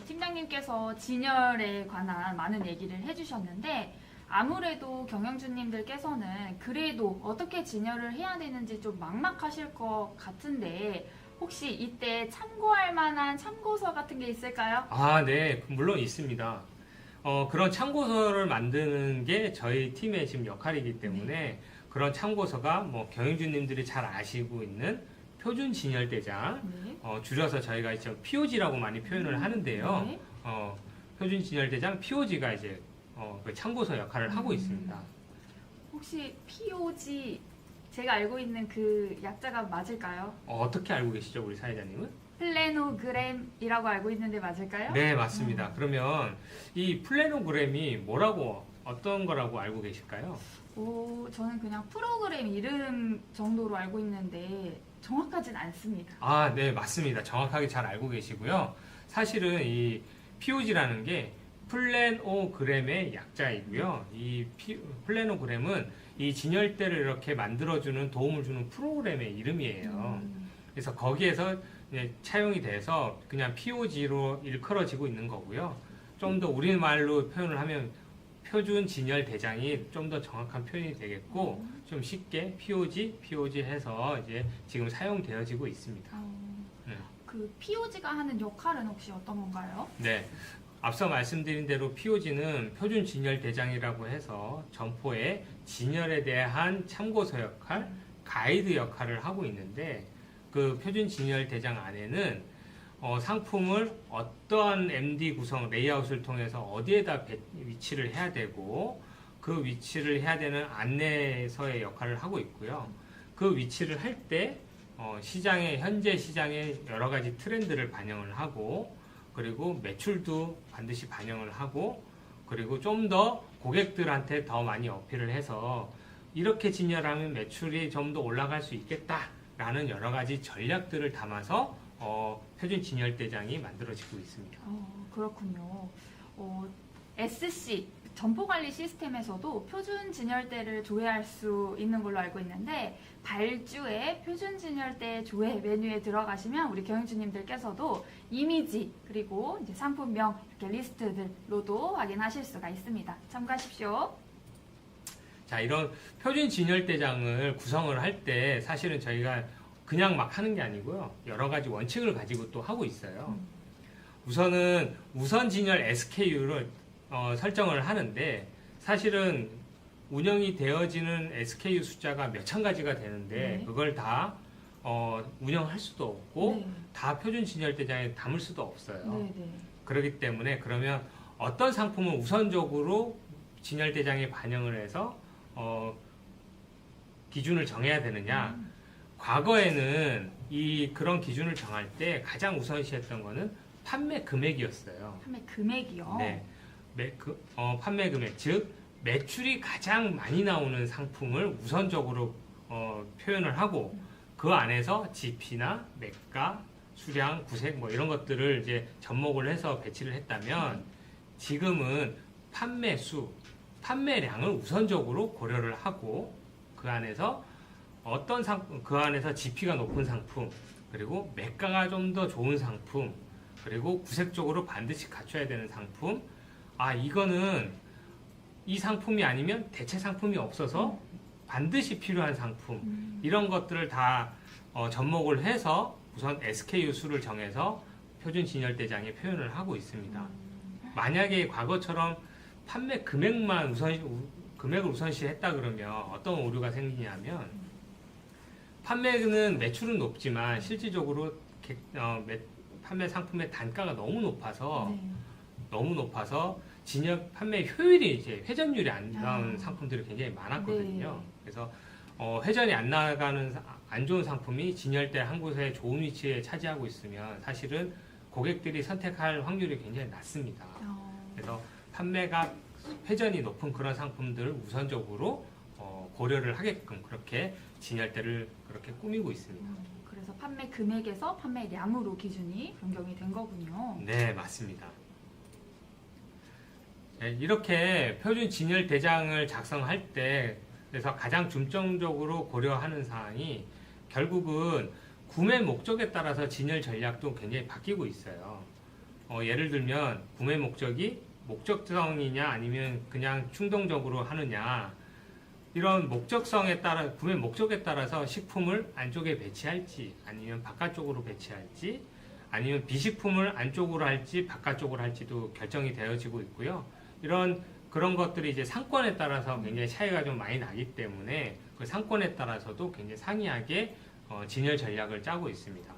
팀장님께서 진열에 관한 많은 얘기를 해주셨는데 아무래도 경영주님들께서는 그래도 어떻게 진열을 해야 되는지 좀 막막하실 것 같은데 혹시 이때 참고할 만한 참고서 같은 게 있을까요? 아, 네, 물론 있습니다. 그런 참고서를 만드는 게 저희 팀의 지금 역할이기 때문에 그런 참고서가 뭐 경영주님들이 잘 아시고 있는 표준 진열대장, 네. 줄여서 저희가 이제 POG라고 많이 표현을 하는데요. 네. 표준 진열대장 POG가 이제 그 참고서 역할을 하고 있습니다. 혹시 POG 제가 알고 있는 그 약자가 맞을까요? 어떻게 알고 계시죠, 우리 사회자님은? 플래노그램이라고 알고 있는데 맞을까요? 네, 맞습니다. 그러면 이 플래노그램이 뭐라고 어떤 거라고 알고 계실까요? 저는 그냥 프로그램 이름 정도로 알고 있는데 정확하진 않습니다. 아, 네, 맞습니다. 정확하게 잘 알고 계시고요. 사실은 이 POG라는 게 플래노그램의 약자이고요. 이 플래노그램은 이 진열대를 이렇게 만들어주는 도움을 주는 프로그램의 이름이에요. 그래서 거기에서 이제 차용이 돼서 그냥 POG로 일컬어지고 있는 거고요. 좀 더 우리말로 표현을 하면 표준 진열 대장이 좀 더 정확한 표현이 되겠고 좀 쉽게 POG 해서 이제 지금 사용되어지고 있습니다. 그 POG가 하는 역할은 혹시 어떤 건가요? 네. 앞서 말씀드린 대로 POG는 표준 진열 대장이라고 해서 점포의 진열에 대한 참고서 역할, 가이드 역할을 하고 있는데 그 표준 진열 대장 안에는 상품을 어떠한 MD 구성 레이아웃을 통해서 어디에다 위치를 해야 되고 그 위치를 해야 되는 안내서의 역할을 하고 있고요. 그 위치를 할 때 현재 시장의 여러 가지 트렌드를 반영을 하고 그리고 매출도 반드시 반영을 하고 그리고 좀 더 고객들한테 더 많이 어필을 해서 이렇게 진열하면 매출이 좀 더 올라갈 수 있겠다라는 여러 가지 전략들을 담아서 표준 진열 대장이 만들어지고 있습니다. 그렇군요. SC 점포관리 시스템에서도 표준 진열대를 조회할 수 있는 걸로 알고 있는데 발주의 표준 진열대 조회 메뉴에 들어가시면 우리 경영주님들께서도 이미지 그리고 이제 상품명 이렇게 리스트들로도 확인하실 수가 있습니다. 참고하십시오. 자, 이런 표준 진열 대장을 구성을 할 때 사실은 저희가 그냥 막 하는 게 아니고요. 여러 가지 원칙을 가지고 또 하고 있어요. 우선은 우선 진열 SKU를 설정을 하는데 사실은 운영이 되어지는 SKU 숫자가 몇천 가지가 되는데 네. 그걸 다 운영할 수도 없고 네. 다 표준 진열 대장에 담을 수도 없어요. 네. 그렇기 때문에 그러면 어떤 상품을 우선적으로 진열 대장에 반영을 해서 기준을 정해야 되느냐? 과거에는 그런 기준을 정할 때 가장 우선시했던 거는 판매 금액이었어요. 판매 금액이요? 네. 판매 금액, 즉 매출이 가장 많이 나오는 상품을 우선적으로 표현을 하고 그 안에서 GP나 매가, 수량, 구색 뭐 이런 것들을 이제 접목을 해서 배치를 했다면 지금은 판매량을 우선적으로 고려를 하고 그 안에서 그 안에서 GP가 높은 상품, 그리고 매가가 좀 더 좋은 상품, 그리고 구색적으로 반드시 갖춰야 되는 상품, 이거는 이 상품이 아니면 대체 상품이 없어서 반드시 필요한 상품, 이런 것들을 다 접목을 해서 우선 SKU 수를 정해서 표준 진열 대장에 표현을 하고 있습니다. 만약에 과거처럼 판매 금액을 우선시했다 그러면 어떤 오류가 생기냐면 판매는 매출은 높지만 실질적으로 판매 상품의 단가가 너무 높아서 진열 판매 효율이 이제 회전율이 안 나오는 상품들이 굉장히 많았거든요. 네. 그래서 회전이 안 나가는 안 좋은 상품이 진열대 한 곳에 좋은 위치에 차지하고 있으면 사실은 고객들이 선택할 확률이 굉장히 낮습니다. 그래서 판매가 회전이 높은 그런 상품들을 우선적으로 고려를 하게끔 그렇게 진열대를 그렇게 꾸미고 있습니다. 그래서 판매 금액에서 판매량으로 기준이 변경이 된 거군요. 네, 맞습니다. 네, 이렇게 표준 진열 대장을 작성할 때 그래서 가장 중점적으로 고려하는 사항이 결국은 구매 목적에 따라서 진열 전략도 굉장히 바뀌고 있어요. 예를 들면 구매 목적이 목적성이냐 아니면 그냥 충동적으로 하느냐 이런 목적성에 따라 구매 목적에 따라서 식품을 안쪽에 배치할지 아니면 바깥쪽으로 배치할지 아니면 비식품을 안쪽으로 할지 바깥쪽으로 할지도 결정이 되어지고 있고요. 그런 것들이 이제 상권에 따라서 굉장히 차이가 좀 많이 나기 때문에 그 상권에 따라서도 굉장히 상이하게 진열 전략을 짜고 있습니다.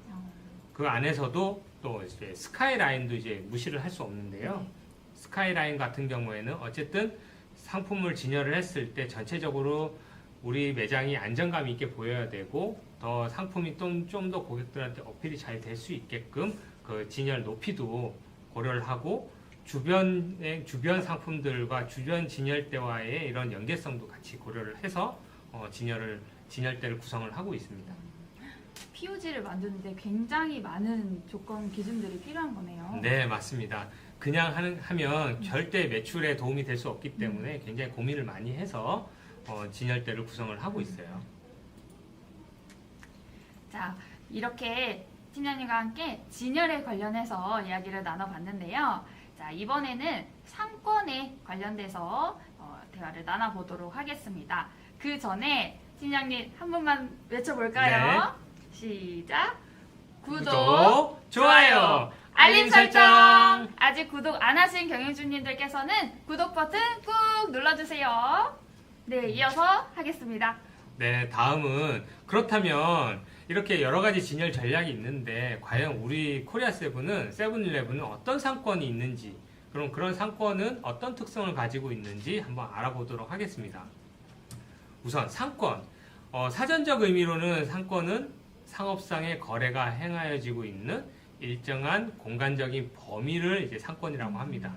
그 안에서도 또 이제 스카이라인도 이제 무시를 할 수 없는데요. 스카이라인 같은 경우에는 어쨌든 상품을 진열을 했을 때 전체적으로 우리 매장이 안정감 있게 보여야 되고 더 상품이 좀 더 고객들한테 어필이 잘 될 수 있게끔 그 진열 높이도 고려를 하고 주변 상품들과 주변 진열대와의 이런 연계성도 같이 고려를 해서 진열대를 구성을 하고 있습니다. POG를 만드는데 굉장히 많은 조건 기준들이 필요한 거네요. 네, 맞습니다. 그냥 하면 절대 매출에 도움이 될 수 없기 때문에 굉장히 고민을 많이 해서 진열대를 구성을 하고 있어요. 자, 이렇게 팀장님과 함께 진열에 관련해서 이야기를 나눠봤는데요. 자, 이번에는 상권에 관련돼서 대화를 나눠보도록 하겠습니다. 그 전에 팀장님 한 번만 외쳐볼까요? 시작! 구독, 좋아요, 알림 설정! 아직 구독 안 하신 경영주님들께서는 구독 버튼 꾹 눌러주세요. 네, 이어서 하겠습니다. 네, 다음은 그렇다면 이렇게 여러 가지 진열 전략이 있는데 과연 우리 코리아세븐은 세븐일레븐은 어떤 상권이 있는지 그럼 그런 상권은 어떤 특성을 가지고 있는지 한번 알아보도록 하겠습니다. 우선 상권 사전적 의미로는 상권은 상업상의 거래가 행하여지고 있는 일정한 공간적인 범위를 이제 상권이라고 합니다.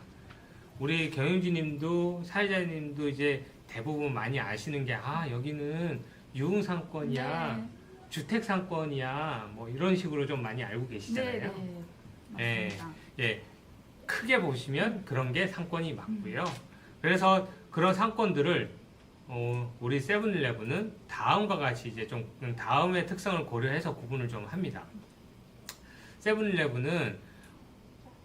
우리 경영진님도 사회자님도 이제 대부분 많이 아시는 게 여기는 유흥상권이야, 네. 주택상권이야, 뭐 이런 식으로 좀 많이 알고 계시잖아요. 네, 맞습니다. 예, 크게 보시면 그런 게 상권이 맞고요. 그래서 그런 상권들을 우리 세븐일레븐은 다음과 같이 이제 좀 다음의 특성을 고려해서 구분을 좀 합니다. 세븐일레븐은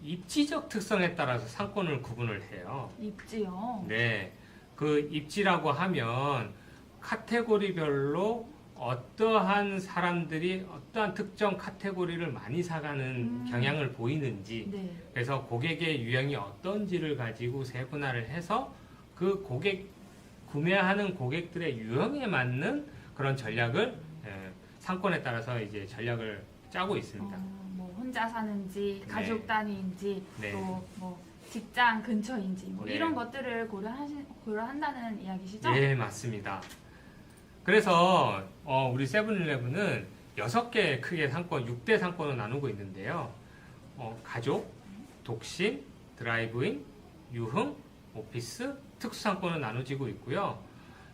입지적 특성에 따라서 상권을 구분을 해요. 입지요? 네, 그 입지라고 하면 카테고리별로 어떠한 사람들이 어떠한 특정 카테고리를 많이 사가는 경향을 보이는지 네. 그래서 고객의 유형이 어떤지를 가지고 세분화를 해서 그 구매하는 고객들의 유형에 맞는 그런 전략을 상권에 따라서 이제 전략을 짜고 있습니다. 뭐 혼자 사는지 가족 네. 단위인지 네. 또 뭐 직장 근처인지 뭐 네. 이런 것들을 고려한다는 이야기시죠? 네, 맞습니다. 그래서 우리 세븐일레븐은 6개 크게 상권, 6대 상권을 나누고 있는데요. 가족, 독신, 드라이브인, 유흥, 오피스, 특수상권을 나눠지고 있고요.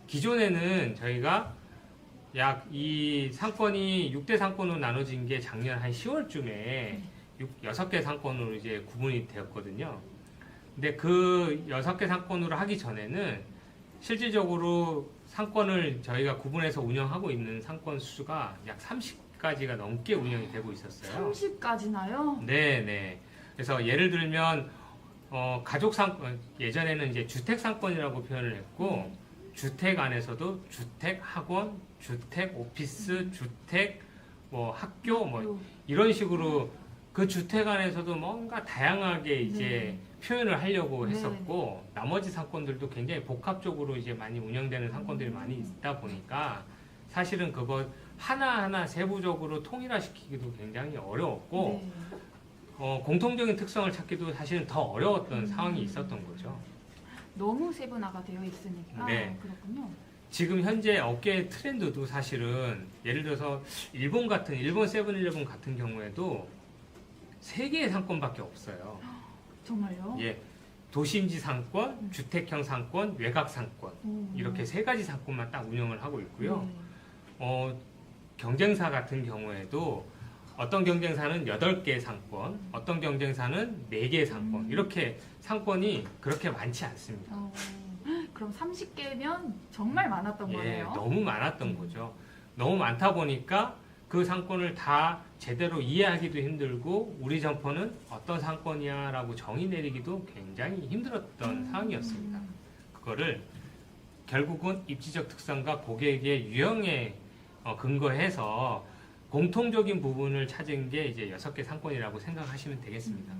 기존에는 저희가 약 이 상권이 6대 상권으로 나눠진 게 작년 한 10월쯤에 6개 상권으로 이제 구분이 되었거든요. 근데 그 6개 상권으로 하기 전에는 실질적으로 상권을 저희가 구분해서 운영하고 있는 상권 수가 약 30가지가 넘게 운영이 되고 있었어요. 30까지나요? 네. 그래서 예를 들면 가족 상권 예전에는 이제 주택 상권이라고 표현을 했고 주택 안에서도 주택 학원, 주택 오피스, 주택 뭐 학교 뭐 이런 식으로 그 주택 안에서도 뭔가 다양하게 이제 표현을 하려고 했었고 나머지 상권들도 굉장히 복합적으로 이제 많이 운영되는 상권들이 많이 있다 보니까 사실은 그거 하나하나 세부적으로 통일화시키기도 굉장히 어려웠고 공통적인 특성을 찾기도 사실은 더 어려웠던 상황이 있었던 거죠. 너무 세분화가 되어 있으니까 네. 그렇군요. 지금 현재 업계의 트렌드도 사실은 예를 들어서 일본 세븐일레븐 같은 경우에도 3개의 상권밖에 없어요. 정말요? 예, 도심지 상권, 주택형 상권, 외곽 상권 이렇게 3가지 상권만 딱 운영을 하고 있고요. 네. 경쟁사 같은 경우에도 어떤 경쟁사는 8개의 상권, 어떤 경쟁사는 4개의 상권 이렇게 상권이 그렇게 많지 않습니다. 그럼 30개면 정말 많았던 예, 거네요. 너무 많았던 거죠. 너무 많다 보니까 그 상권을 다 제대로 이해하기도 힘들고 우리 점포는 어떤 상권이야라고 정의 내리기도 굉장히 힘들었던 상황이었습니다. 그거를 결국은 입지적 특성과 고객의 유형에 근거해서 공통적인 부분을 찾은 게 이제 6개 상권이라고 생각하시면 되겠습니다.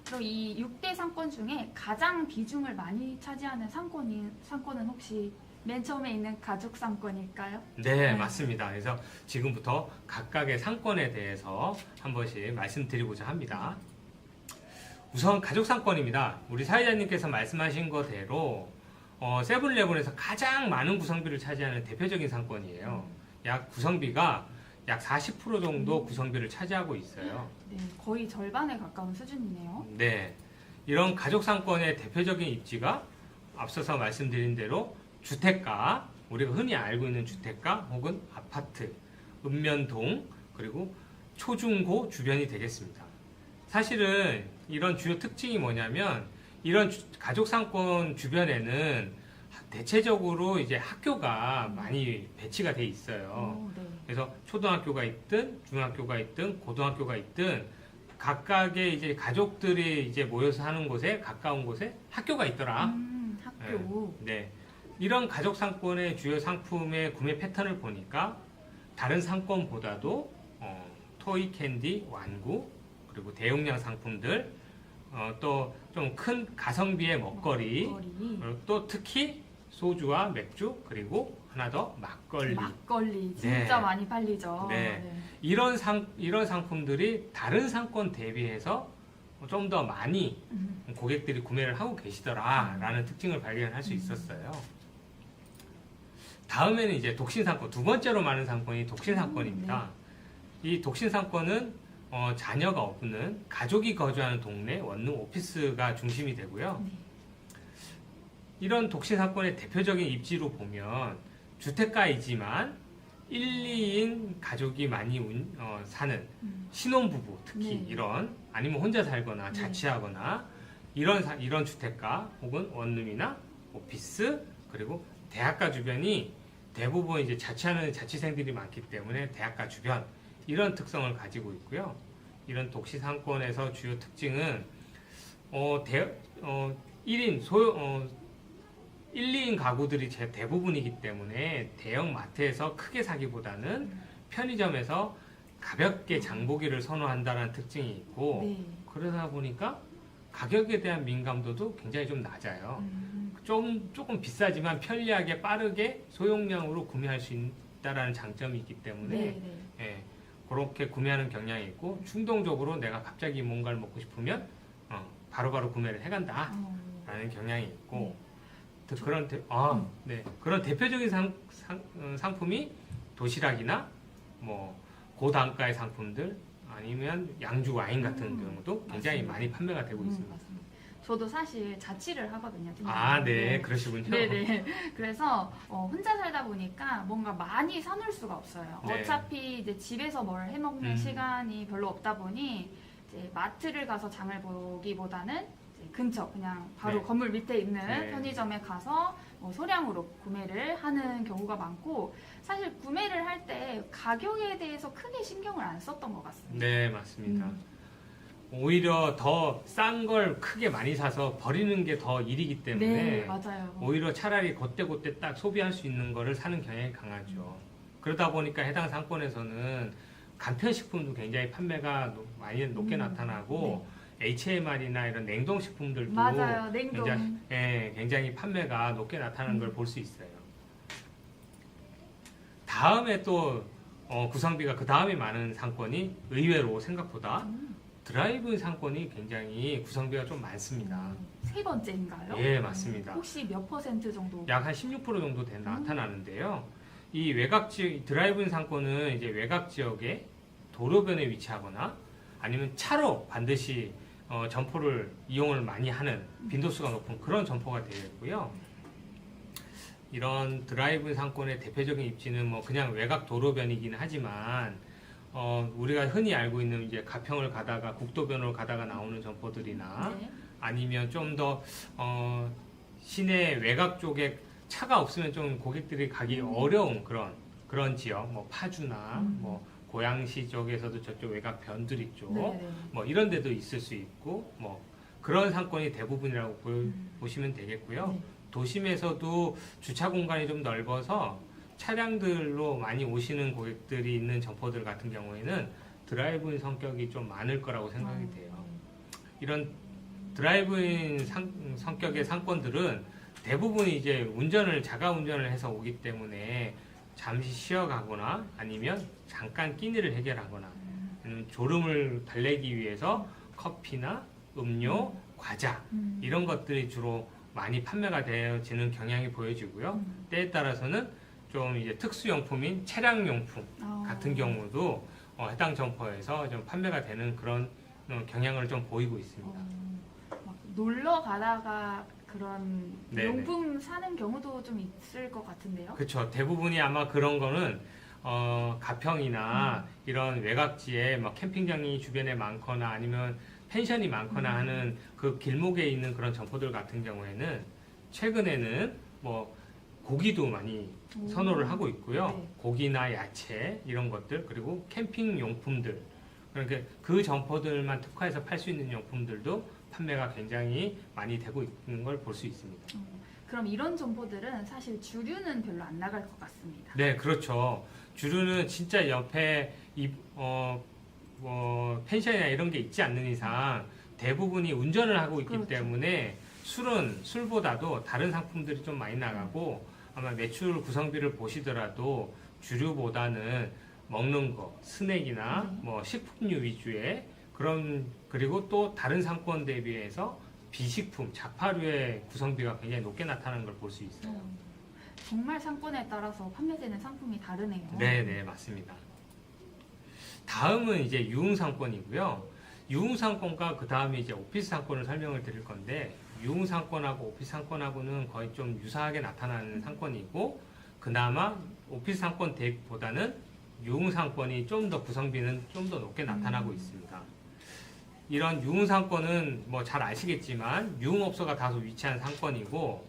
그럼 이 6대 상권 중에 가장 비중을 많이 차지하는 상권은 혹시 맨 처음에 있는 가족 상권일까요? 네, 맞습니다. 그래서 지금부터 각각의 상권에 대해서 한 번씩 말씀드리고자 합니다. 우선 가족 상권입니다. 우리 사회자님께서 말씀하신 거대로 세븐일레븐에서 가장 많은 구성비를 차지하는 대표적인 상권이에요. 구성비가 약 40% 정도 구성비를 차지하고 있어요. 네, 거의 절반에 가까운 수준이네요. 네, 이런 가족 상권의 대표적인 입지가 앞서서 말씀드린 대로 주택가, 우리가 흔히 알고 있는 주택가 혹은 아파트, 읍면동, 그리고 초중고 주변이 되겠습니다. 사실은 이런 주요 특징이 뭐냐면 이런 가족 상권 주변에는 대체적으로 이제 학교가 많이 배치가 돼 있어요. 네. 그래서 초등학교가 있든 중학교가 있든 고등학교가 있든 각각의 이제 가족들이 이제 모여서 하는 곳에 가까운 곳에 학교가 있더라. 학교. 네. 이런 가족 상권의 주요 상품의 구매 패턴을 보니까 다른 상권보다도 토이 캔디, 완구, 그리고 대용량 상품들, 또 좀 큰 가성비의 먹거리, 그리고 또 특히 소주와 맥주, 그리고 하나 더 막걸리. 막걸리 진짜 네. 많이 팔리죠. 네. 이런 상품들이 다른 상권 대비해서 좀 더 많이 고객들이 구매를 하고 계시더라라는 특징을 발견할 수 있었어요. 다음에는 이제 독신 상권, 두 번째로 많은 상권이 독신 상권입니다. 이 독신 상권은 자녀가 없는 가족이 거주하는 동네, 원룸, 오피스가 중심이 되고요. 이런 독신 상권의 대표적인 입지로 보면 주택가이지만 1, 2인 가족이 많이 사는 신혼부부 특히 네. 이런 아니면 혼자 살거나 네. 자취하거나 이런 주택가 혹은 원룸이나 오피스 그리고 대학가 주변이 대부분 이제 자취하는 자취생들이 많기 때문에 대학가 주변 이런 특성을 가지고 있고요. 이런 독시 상권에서 주요 특징은 1인 1, 2인 가구들이 대부분이기 때문에 대형 마트에서 크게 사기보다는 편의점에서 가볍게 장보기를 선호한다는 특징이 있고 네. 그러다 보니까 가격에 대한 민감도도 굉장히 좀 낮아요. 조금 비싸지만 편리하게 빠르게 소용량으로 구매할 수 있다라는 장점이 있기 때문에 네. 예, 그렇게 구매하는 경향이 있고 충동적으로 내가 갑자기 뭔가를 먹고 싶으면 바로바로 구매를 해간다라는 경향이 있고 그런 대표적인 상품이 도시락이나 뭐 고단가의 상품들 아니면 양주 와인 같은 경우도 굉장히 맞습니다. 많이 판매가 되고 있습니다. 맞습니다. 저도 사실 자취를 하거든요. 네, 그러시군요. 네네. 그래서 혼자 살다 보니까 뭔가 많이 사놓을 수가 없어요. 네. 어차피 이제 집에서 뭘 해먹는 시간이 별로 없다 보니 이제 마트를 가서 장을 보기보다는 이제 근처 그냥 바로 네. 건물 밑에 있는 네. 편의점에 가서 소량으로 구매를 하는 경우가 많고 사실 구매를 할 때 가격에 대해서 크게 신경을 안 썼던 것 같습니다. 네, 맞습니다. 오히려 더 싼 걸 크게 많이 사서 버리는 게 더 일이기 때문에 네, 맞아요. 오히려 차라리 그때그때 딱 소비할 수 있는 거를 사는 경향이 강하죠. 그러다 보니까 해당 상권에서는 간편식품도 굉장히 판매가 많이 높게 나타나고 HMR이나 이런 냉동식품들도 맞아요. 냉동. 굉장히 판매가 높게 나타나는 걸 볼 수 있어요. 다음에 또 구성비가 그 다음에 많은 상권이 의외로 생각보다 드라이브 상권이 굉장히 구성비가 좀 많습니다. 세 번째인가요? 예, 맞습니다. 혹시 몇 % 정도? 약 한 16% 정도 나타나는데요. 이 외곽 지역, 드라이브 상권은 이제 외곽 지역에 도로변에 위치하거나 아니면 차로 반드시 점포를 이용을 많이 하는 빈도수가 높은 그런 점포가 되겠고요. 이런 드라이브 상권의 대표적인 입지는 뭐 그냥 외곽 도로변이긴 하지만 우리가 흔히 알고 있는 이제 가평을 가다가 국도변으로 가다가 나오는 점포들이나 네. 아니면 좀 더 시내 외곽 쪽에 차가 없으면 좀 고객들이 가기 어려운 그런 지역, 뭐 파주나 뭐 고양시 쪽에서도 저쪽 외곽 변두리 쪽, 네. 뭐 이런 데도 있을 수 있고 뭐 그런 상권이 대부분이라고 보시면 되겠고요. 네. 도심에서도 주차 공간이 좀 넓어서 차량들로 많이 오시는 고객들이 있는 점포들 같은 경우에는 드라이브인 성격이 좀 많을 거라고 생각이 돼요. 이런 드라이브인 성격의 상권들은 대부분이 이제 자가 운전을 해서 오기 때문에 잠시 쉬어가거나 아니면 잠깐 끼니를 해결하거나 아니면 졸음을 달래기 위해서 커피나 음료, 과자 이런 것들이 주로 많이 판매가 되어지는 경향이 보여지고요. 때에 따라서는 좀 이제 특수용품인 차량용품 같은 경우도 해당 점포에서 좀 판매가 되는 그런 경향을 좀 보이고 있습니다. 막 놀러 가다가 그런 네네. 용품 사는 경우도 좀 있을 것 같은데요. 그렇죠. 대부분이 아마 그런 거는 가평이나 이런 외곽지에 뭐 캠핑장이 주변에 많거나 아니면 펜션이 많거나 하는 그 길목에 있는 그런 점포들 같은 경우에는 최근에는 뭐 고기도 많이 선호를 하고 있고요. 네. 고기나 야채 이런 것들 그리고 캠핑 용품들 그러니까 그 점포들만 특화해서 팔 수 있는 용품들도 판매가 굉장히 많이 되고 있는 걸 볼 수 있습니다. 그럼 이런 점포들은 사실 주류는 별로 안 나갈 것 같습니다. 네, 그렇죠. 주류는 진짜 옆에 펜션이나 이런 게 있지 않는 이상 대부분이 운전을 하고 있기 그렇죠. 때문에 술보다도 다른 상품들이 좀 많이 나가고 아마 매출 구성비를 보시더라도 주류보다는 먹는 거, 스낵이나 뭐 식품류 위주의 그리고 또 다른 상권 대비해서 비식품, 자파류의 구성비가 굉장히 높게 나타나는 걸 볼 수 있어요. 정말 상권에 따라서 판매되는 상품이 다르네요. 네, 맞습니다. 다음은 이제 유흥상권이고요. 유흥상권과 그 다음에 이제 오피스 상권을 설명을 드릴 건데, 유흥상권하고 오피스 상권하고는 거의 좀 유사하게 나타나는 상권이고, 그나마 오피스 상권 대비보다는 유흥상권이 좀 더 구성비는 좀 더 높게 나타나고 있습니다. 이런 유흥상권은 뭐 잘 아시겠지만 유흥업소가 다소 위치한 상권이고,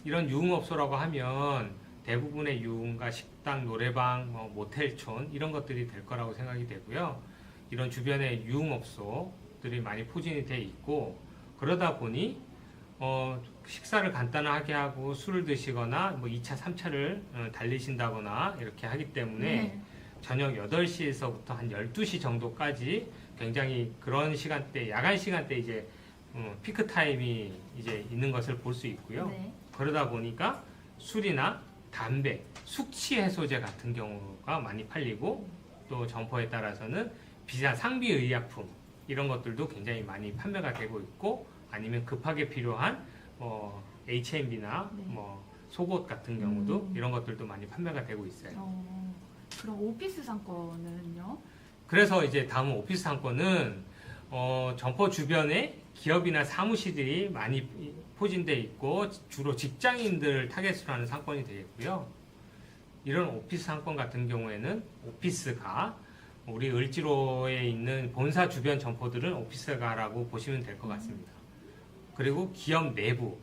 이런 유흥업소라고 하면 대부분의 유흥가 식당, 노래방, 모텔촌 이런 것들이 될 거라고 생각이 되고요. 이런 주변에 유흥업소들이 많이 포진이 돼 있고, 그러다 보니 식사를 간단하게 하고 술을 드시거나 뭐 2차, 3차를 달리신다거나 이렇게 하기 때문에 저녁 8시에서부터 한 12시 정도까지 굉장히 그런 시간대, 야간 시간대 이제 피크 타임이 이제 있는 것을 볼 수 있고요. 네. 그러다 보니까 술이나 담배, 숙취 해소제 같은 경우가 많이 팔리고, 또 점포에 따라서는 비싼 상비 의약품 이런 것들도 굉장히 많이 판매가 되고 있고, 아니면 급하게 필요한 H&B나 네. 뭐 속옷 같은 경우도 이런 것들도 많이 판매가 되고 있어요. 그럼 오피스 상권은요? 그래서 이제 다음 오피스 상권은 점포 주변에 기업이나 사무실이 많이 포진돼 있고 주로 직장인들 타겟으로 하는 상권이 되겠고요. 이런 오피스 상권 같은 경우에는 오피스가 우리 을지로에 있는 본사 주변 점포들은 오피스가라고 보시면 될 것 같습니다. 그리고 기업 내부,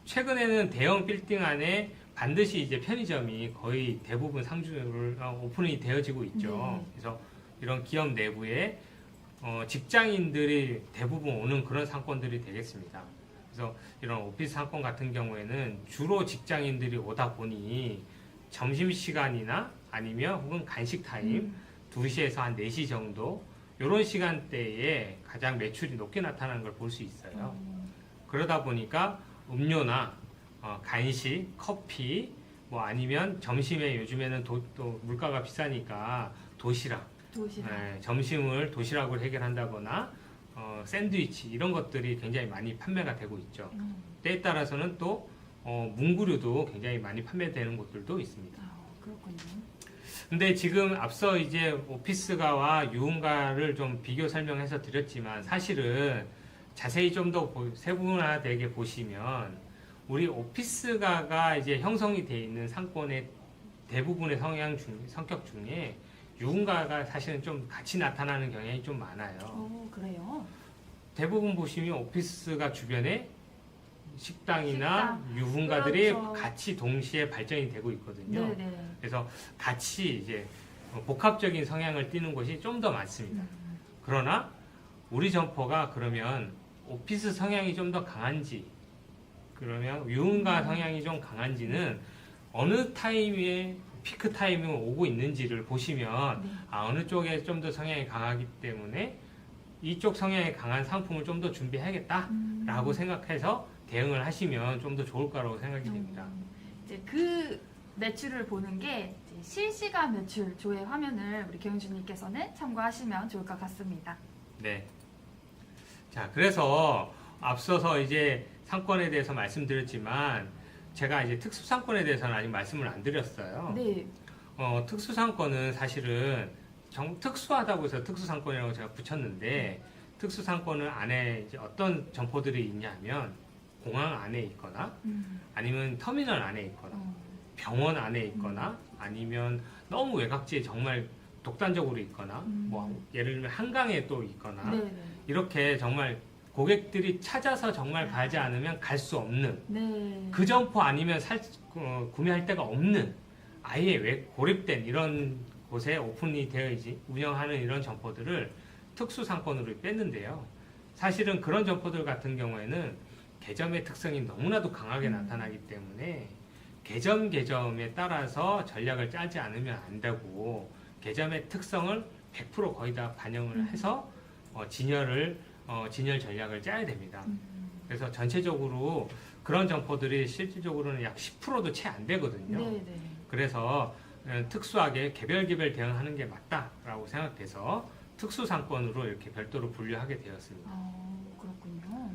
최근에는 대형 빌딩 안에 반드시 이제 편의점이 거의 대부분 상주를 오픈이 되어지고 있죠. 네. 그래서 이런 기업 내부에 직장인들이 대부분 오는 그런 상권들이 되겠습니다. 그래서 이런 오피스 상권 같은 경우에는 주로 직장인들이 오다 보니 점심시간이나 아니면 혹은 간식 타임 2시에서 한 4시 정도 이런 시간대에 가장 매출이 높게 나타나는 걸 볼 수 있어요. 그러다 보니까 음료나 간식, 커피 뭐 아니면 점심에 요즘에는 또 물가가 비싸니까 도시락, 점심을 도시락으로 해결한다거나 샌드위치 이런 것들이 굉장히 많이 판매가 되고 있죠. 음. 때에 따라서는 또 문구류도 굉장히 많이 판매되는 곳들도 있습니다. 그렇군요. 근데 지금 앞서 이제 오피스가와 유흥가를 좀 비교 설명해서 드렸지만 사실은 자세히 좀 더 세분화되게 보시면 우리 오피스가가 이제 형성이 되어 있는 상권의 대부분의 성격 중에 유흥가가 사실은 좀 같이 나타나는 경향이 좀 많아요. 그래요? 대부분 보시면 오피스가 주변에 식당이나 유흥가들이 그렇죠. 같이 동시에 발전이 되고 있거든요. 네네. 그래서 같이 이제 복합적인 성향을 띠는 곳이 좀 더 많습니다. 그러나 우리 점포가 그러면 오피스 성향이 좀 더 강한지, 그러면 유흥가 성향이 좀 강한지는 어느 타임에 피크 타임이 오고 있는지를 보시면 네. 어느 쪽에 좀 더 성향이 강하기 때문에 이쪽 성향이 강한 상품을 좀 더 준비해야겠다라고 생각해서 대응을 하시면 좀 더 좋을 거라고 생각이 됩니다. 이제 그 매출을 보는 게 이제 실시간 매출 조회 화면을 우리 경영주님께서는 참고하시면 좋을 것 같습니다. 네. 자, 그래서 앞서서 이제 상권에 대해서 말씀드렸지만 제가 이제 특수상권에 대해서는 아직 말씀을 안 드렸어요. 네. 특수상권은 사실은 특수하다고 해서 특수상권이라고 제가 붙였는데 특수상권은 안에 이제 어떤 점포들이 있냐면 공항 안에 있거나 아니면 터미널 안에 있거나 병원 안에 있거나 아니면 너무 외곽지에 정말 독단적으로 있거나 뭐 예를 들면 한강에 또 있거나 네네. 이렇게 정말 고객들이 찾아서 정말 가지 않으면 갈 수 없는 네. 그 점포 아니면 구매할 데가 없는 아예 고립된 이런 곳에 오픈이 되어 운영하는 이런 점포들을 특수상권으로 뺐는데요. 사실은 그런 점포들 같은 경우에는 개점의 특성이 너무나도 강하게 나타나기 때문에 개점에 따라서 전략을 짜지 않으면 안 되고 개점의 특성을 100% 거의 다 반영을 해서 진열 전략을 짜야 됩니다. 그래서 전체적으로 그런 점포들이 실질적으로는 약 10%도 채 안 되거든요. 네네. 그래서 특수하게 개별 대응하는 게 맞다라고 생각돼서 특수상권으로 이렇게 별도로 분류하게 되었습니다. 그렇군요.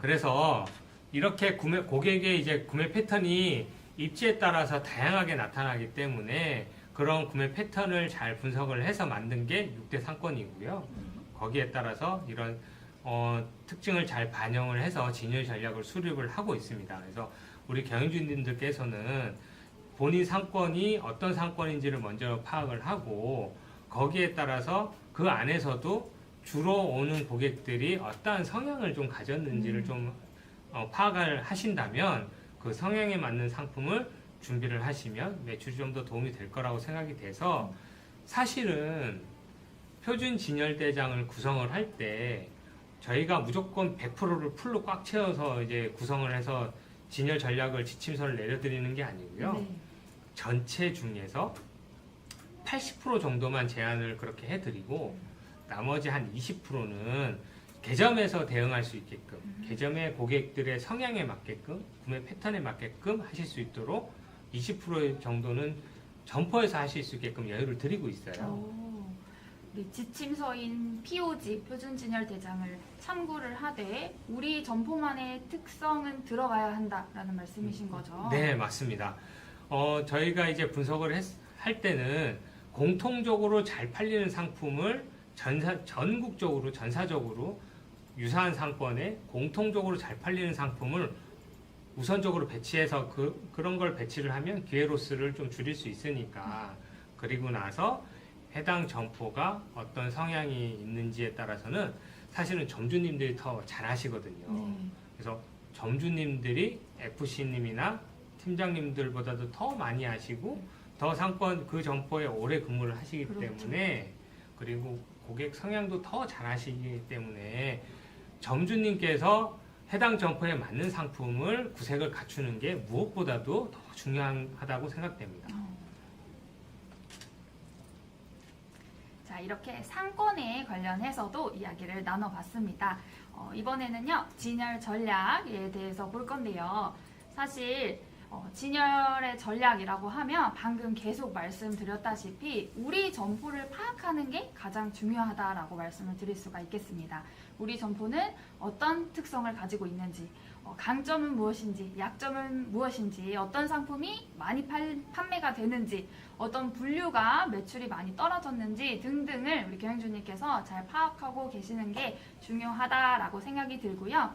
그래서 이렇게 고객의 이제 구매 패턴이 입지에 따라서 다양하게 나타나기 때문에 그런 구매 패턴을 잘 분석을 해서 만든 게 6대 상권이고요. 거기에 따라서 이런 특징을 잘 반영을 해서 진열 전략을 수립을 하고 있습니다. 그래서 우리 경영주님들께서는 본인 상권이 어떤 상권인지를 먼저 파악을 하고 거기에 따라서 그 안에서도 주로 오는 고객들이 어떠한 성향을 좀 가졌는지를 좀 파악을 하신다면 그 성향에 맞는 상품을 준비를 하시면 매출이 좀 더 도움이 될 거라고 생각이 돼서 사실은 표준 진열대장을 구성을 할 때 저희가 무조건 100%를 풀로 꽉 채워서 이제 구성을 해서 진열 전략을 지침서를 내려드리는 게 아니고요. 네. 전체 중에서 80% 정도만 제안을 그렇게 해드리고 나머지 한 20%는 개점에서 대응할 수 있게끔 개점의 고객들의 성향에 맞게끔 구매 패턴에 맞게끔 하실 수 있도록 20% 정도는 점포에서 하실 수 있게끔 여유를 드리고 있어요. 네, 지침서인 POG 표준 진열 대장을 참고를 하되 우리 점포만의 특성은 들어가야 한다라는 말씀이신 거죠? 네, 맞습니다. 저희가 이제 분석을 할 때는 공통적으로 잘 팔리는 상품을 전국적으로 전사적으로 유사한 상권에 공통적으로 잘 팔리는 상품을 우선적으로 배치해서 그런 걸 배치를 하면 기회로스를 좀 줄일 수 있으니까 그리고 나서 해당 점포가 어떤 성향이 있는지에 따라서는 사실은 점주님들이 더 잘 하시거든요. 네. 그래서 점주님들이 FC님이나 팀장님들보다도 더 많이 하시고 더 상권 그 점포에 오래 근무를 하시기 그렇죠. 때문에 그리고 고객 성향도 더 잘 하시기 때문에 점주님께서 해당 점포에 맞는 상품을 구색을 갖추는 게 무엇보다도 더 중요하다고 생각됩니다. 자, 이렇게 상권에 관련해서도 이야기를 나눠봤습니다. 이번에는요, 진열 전략에 대해서 볼 건데요. 사실 진열의 전략이라고 하면 방금 계속 말씀드렸다시피 우리 점포를 파악하는 게 가장 중요하다라고 말씀을 드릴 수가 있겠습니다. 우리 점포는 어떤 특성을 가지고 있는지, 강점은 무엇인지, 약점은 무엇인지, 어떤 상품이 많이 판매가 되는지, 어떤 분류가 매출이 많이 떨어졌는지 등등을 우리 경영주님께서 잘 파악하고 계시는 게 중요하다라고 생각이 들고요.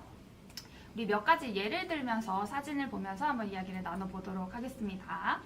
우리 몇 가지 예를 들면서 사진을 보면서 한번 이야기를 나눠보도록 하겠습니다.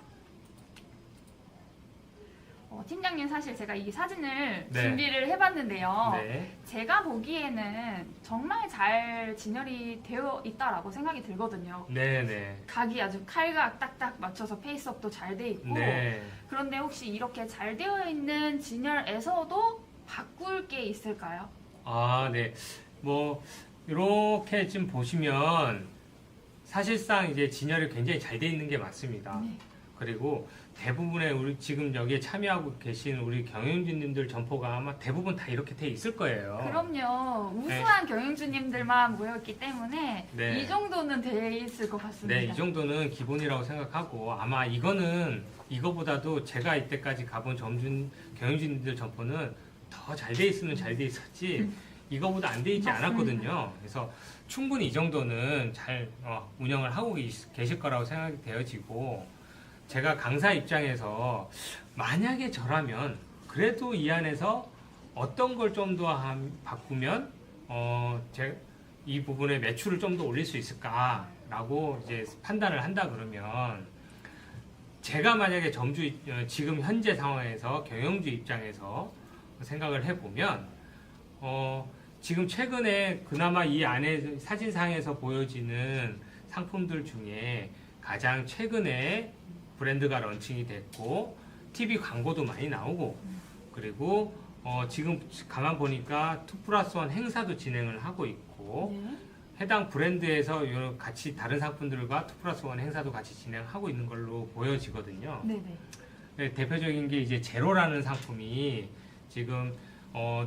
팀장님, 사실 제가 이 사진을 네. 준비를 해봤는데요. 네. 제가 보기에는 정말 잘 진열이 되어 있다라고 생각이 들거든요. 네네. 각이 아주 칼각 딱딱 맞춰서 페이스업도 잘 돼 있고, 네. 그런데 혹시 이렇게 잘 되어 있는 진열에서도 바꿀 게 있을까요? 아, 네. 뭐 이렇게 좀 보시면 사실상 이제 진열이 굉장히 잘 돼 있는 게 맞습니다. 네. 그리고 대부분의 우리 지금 여기에 참여하고 계신 우리 경영진님들 점포가 아마 대부분 다 이렇게 돼 있을 거예요. 그럼요. 우수한 경영주님들만 모였기 때문에 네. 이 정도는 돼 있을 것 같습니다. 네, 이 정도는 기본이라고 생각하고 아마 이거보다도 제가 이때까지 가본 경영진님들 점포는 더 잘 돼 있으면 잘 돼 있었지 이거보다 안 돼 있지 맞습니다. 않았거든요. 그래서 충분히 이 정도는 잘 운영을 하고 계실 거라고 생각이 되어지고 제가 강사 입장에서 만약에 저라면 그래도 이 안에서 어떤 걸 좀 더 바꾸면 이 부분의 매출을 좀 더 올릴 수 있을까라고 이제 판단을 한다 그러면 제가 만약에 지금 현재 상황에서 경영주 입장에서 생각을 해보면 지금 최근에 그나마 이 안에 사진상에서 보여지는 상품들 중에 가장 최근에 브랜드가 런칭이 됐고 TV 광고도 많이 나오고 그리고 지금 가만 보니까 2+1 행사도 진행을 하고 있고 네. 해당 브랜드에서 같이 다른 상품들과 2+1 행사도 같이 진행하고 있는 걸로 보여지거든요. 네네. 네, 대표적인 게 이제 제로라는 상품이 지금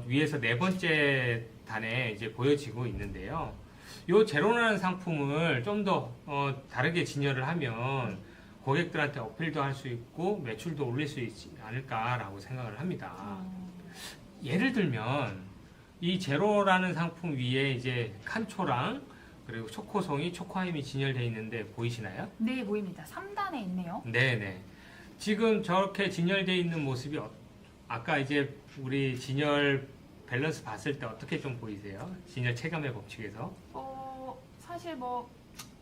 위에서 네 번째 단에 이제 보여지고 있는데요. 이 제로라는 상품을 좀 더 다르게 진열을 하면 고객들한테 어필도 할 수 있고 매출도 올릴 수 있지 않을까라고 생각을 합니다. 예를 들면 이 제로라는 상품 위에 이제 칸초랑 그리고 초코송이, 초코하임이 진열되어 있는데 보이시나요? 네, 보입니다. 3단에 있네요. 네네. 지금 저렇게 진열되어 있는 모습이 아까 이제 우리 진열 밸런스 봤을 때 어떻게 좀 보이세요? 진열 체감의 법칙에서? 사실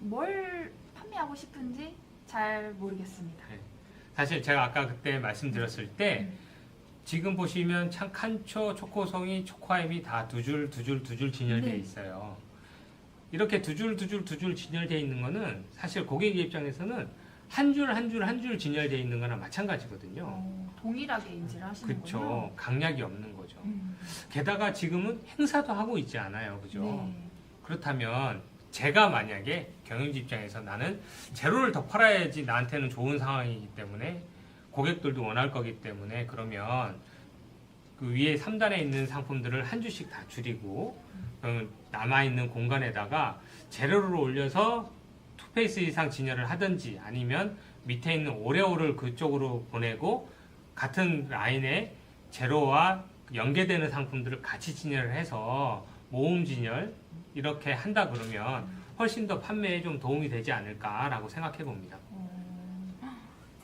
뭘 판매하고 싶은지 잘 모르겠습니다. 사실 제가 아까 그때 말씀드렸을 때 지금 보시면 참 칸초, 초코송이, 초코하임이 다 두 줄 진열되어 네. 있어요. 이렇게 두 줄 진열되어 있는 거는 사실 고객 입장에서는 한 줄 진열되어 있는 거나 마찬가지거든요. 동일하게 인지를 하시는군요. 그렇죠. 강약이 없는 거죠. 음. 게다가 지금은 행사도 하고 있지 않아요. 그죠? 네. 그렇다면 제가 만약에 경영지 입장에서 나는 제로를 더 팔아야지 나한테는 좋은 상황이기 때문에 고객들도 원할 거기 때문에 그러면 그 위에 3단에 있는 상품들을 한 주씩 다 줄이고 남아있는 공간에다가 제로를 올려서 투페이스 이상 진열을 하든지 아니면 밑에 있는 오레오를 그쪽으로 보내고 같은 라인에 제로와 연계되는 상품들을 같이 진열을 해서 모음 진열 이렇게 한다 그러면 훨씬 더 판매에 좀 도움이 되지 않을까라고 생각해 봅니다.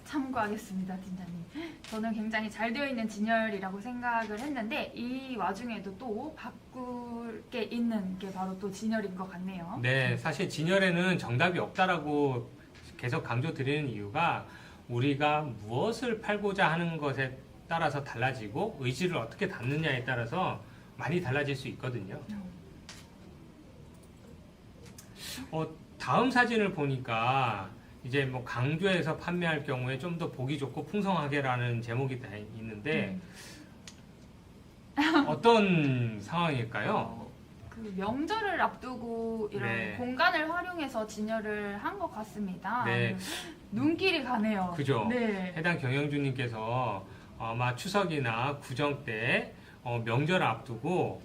참고하겠습니다, 팀장님. 저는 굉장히 잘 되어 있는 진열이라고 생각을 했는데 이 와중에도 또 바꿀 게 있는 게 바로 또 진열인 것 같네요. 네, 사실 진열에는 정답이 없다라고 계속 강조드리는 이유가 우리가 무엇을 팔고자 하는 것에 따라서 달라지고 의지를 어떻게 담느냐에 따라서 많이 달라질 수 있거든요. 다음 사진을 보니까 이제 뭐 강조해서 판매할 경우에 좀 더 보기 좋고 풍성하게라는 제목이 다 있는데 어떤 상황일까요? 그 명절을 앞두고 이런 네. 공간을 활용해서 진열을 한 것 같습니다. 네. 눈길이 가네요. 그죠? 네. 해당 경영주님께서 아마 추석이나 구정 때 명절 앞두고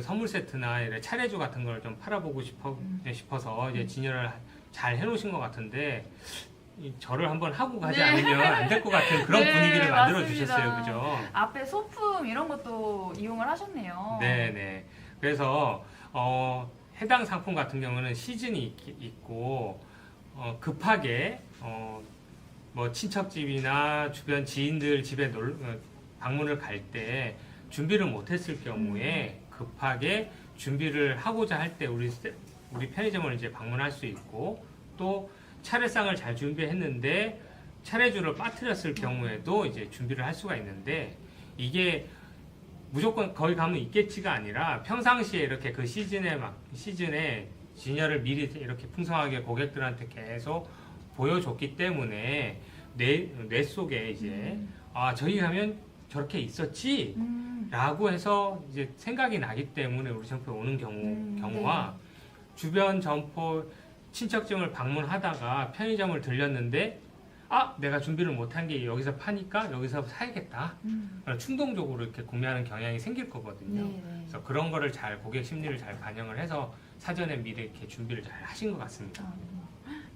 선물 세트나 이런 차례주 같은 걸 좀 팔아보고 싶어서 이제 진열을 잘 해놓으신 것 같은데 저를 한번 하고 가지 네. 않으면 안 될 것 같은 그런 네, 분위기를 만들어 맞습니다. 주셨어요, 그죠? 앞에 소품 이런 것도 이용을 하셨네요. 네네. 그래서 해당 상품 같은 경우는 시즌이 있고 급하게 뭐 친척집이나 주변 지인들 집에 방문을 갈 때 준비를 못했을 경우에 급하게 준비를 하고자 할 때 우리 편의점을 이제 방문할 수 있고, 또 차례상을 잘 준비했는데 차례줄을 빠뜨렸을 경우에도 이제 준비를 할 수가 있는데, 이게 무조건 거기 가면 있겠지가 아니라 평상시에 이렇게 그 시즌에 진열을 미리 이렇게 풍성하게 고객들한테 계속 보여줬기 때문에 뇌 속에 이제 저희 가면 저렇게 있었지 라고 해서 이제 생각이 나기 때문에 우리 점포에 오는 경우와 주변 점포 친척점을 방문하다가 편의점을 들렸는데 내가 준비를 못한 게 여기서 파니까 여기서 사야겠다. 충동적으로 이렇게 구매하는 경향이 생길 거거든요. 네네. 그래서 그런 거를 잘 고객 심리를 잘 반영을 해서 사전에 미리 이렇게 준비를 잘 하신 것 같습니다.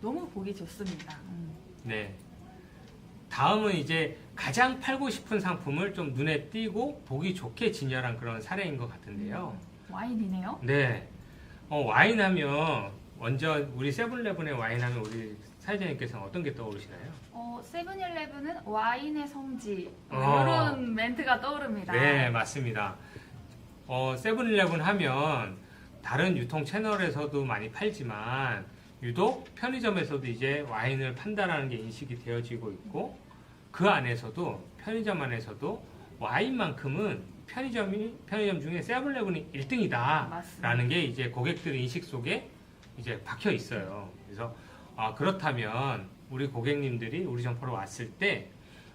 너무 보기 좋습니다. 네. 다음은 이제 가장 팔고 싶은 상품을 좀 눈에 띄고 보기 좋게 진열한 그런 사례인 것 같은데요. 와인이네요. 네. 와인 하면 먼저 우리 세븐일레븐의 와인 하면 우리 사회자님께서는 어떤 게 떠오르시나요? 세븐일레븐은 와인의 성지 어. 이런 멘트가 떠오릅니다. 네, 맞습니다. 세븐일레븐 하면 다른 유통 채널에서도 많이 팔지만 유독 편의점에서도 이제 와인을 판다라는 게 인식이 되어지고 있고, 그 안에서도 편의점 안에서도 와인만큼은 편의점 중에 세븐일레븐이 1등이다 맞습니다. 라는 게 이제 고객들 인식 속에 이제 박혀 있어요. 그래서 그렇다면 우리 고객님들이 우리 점포로 왔을 때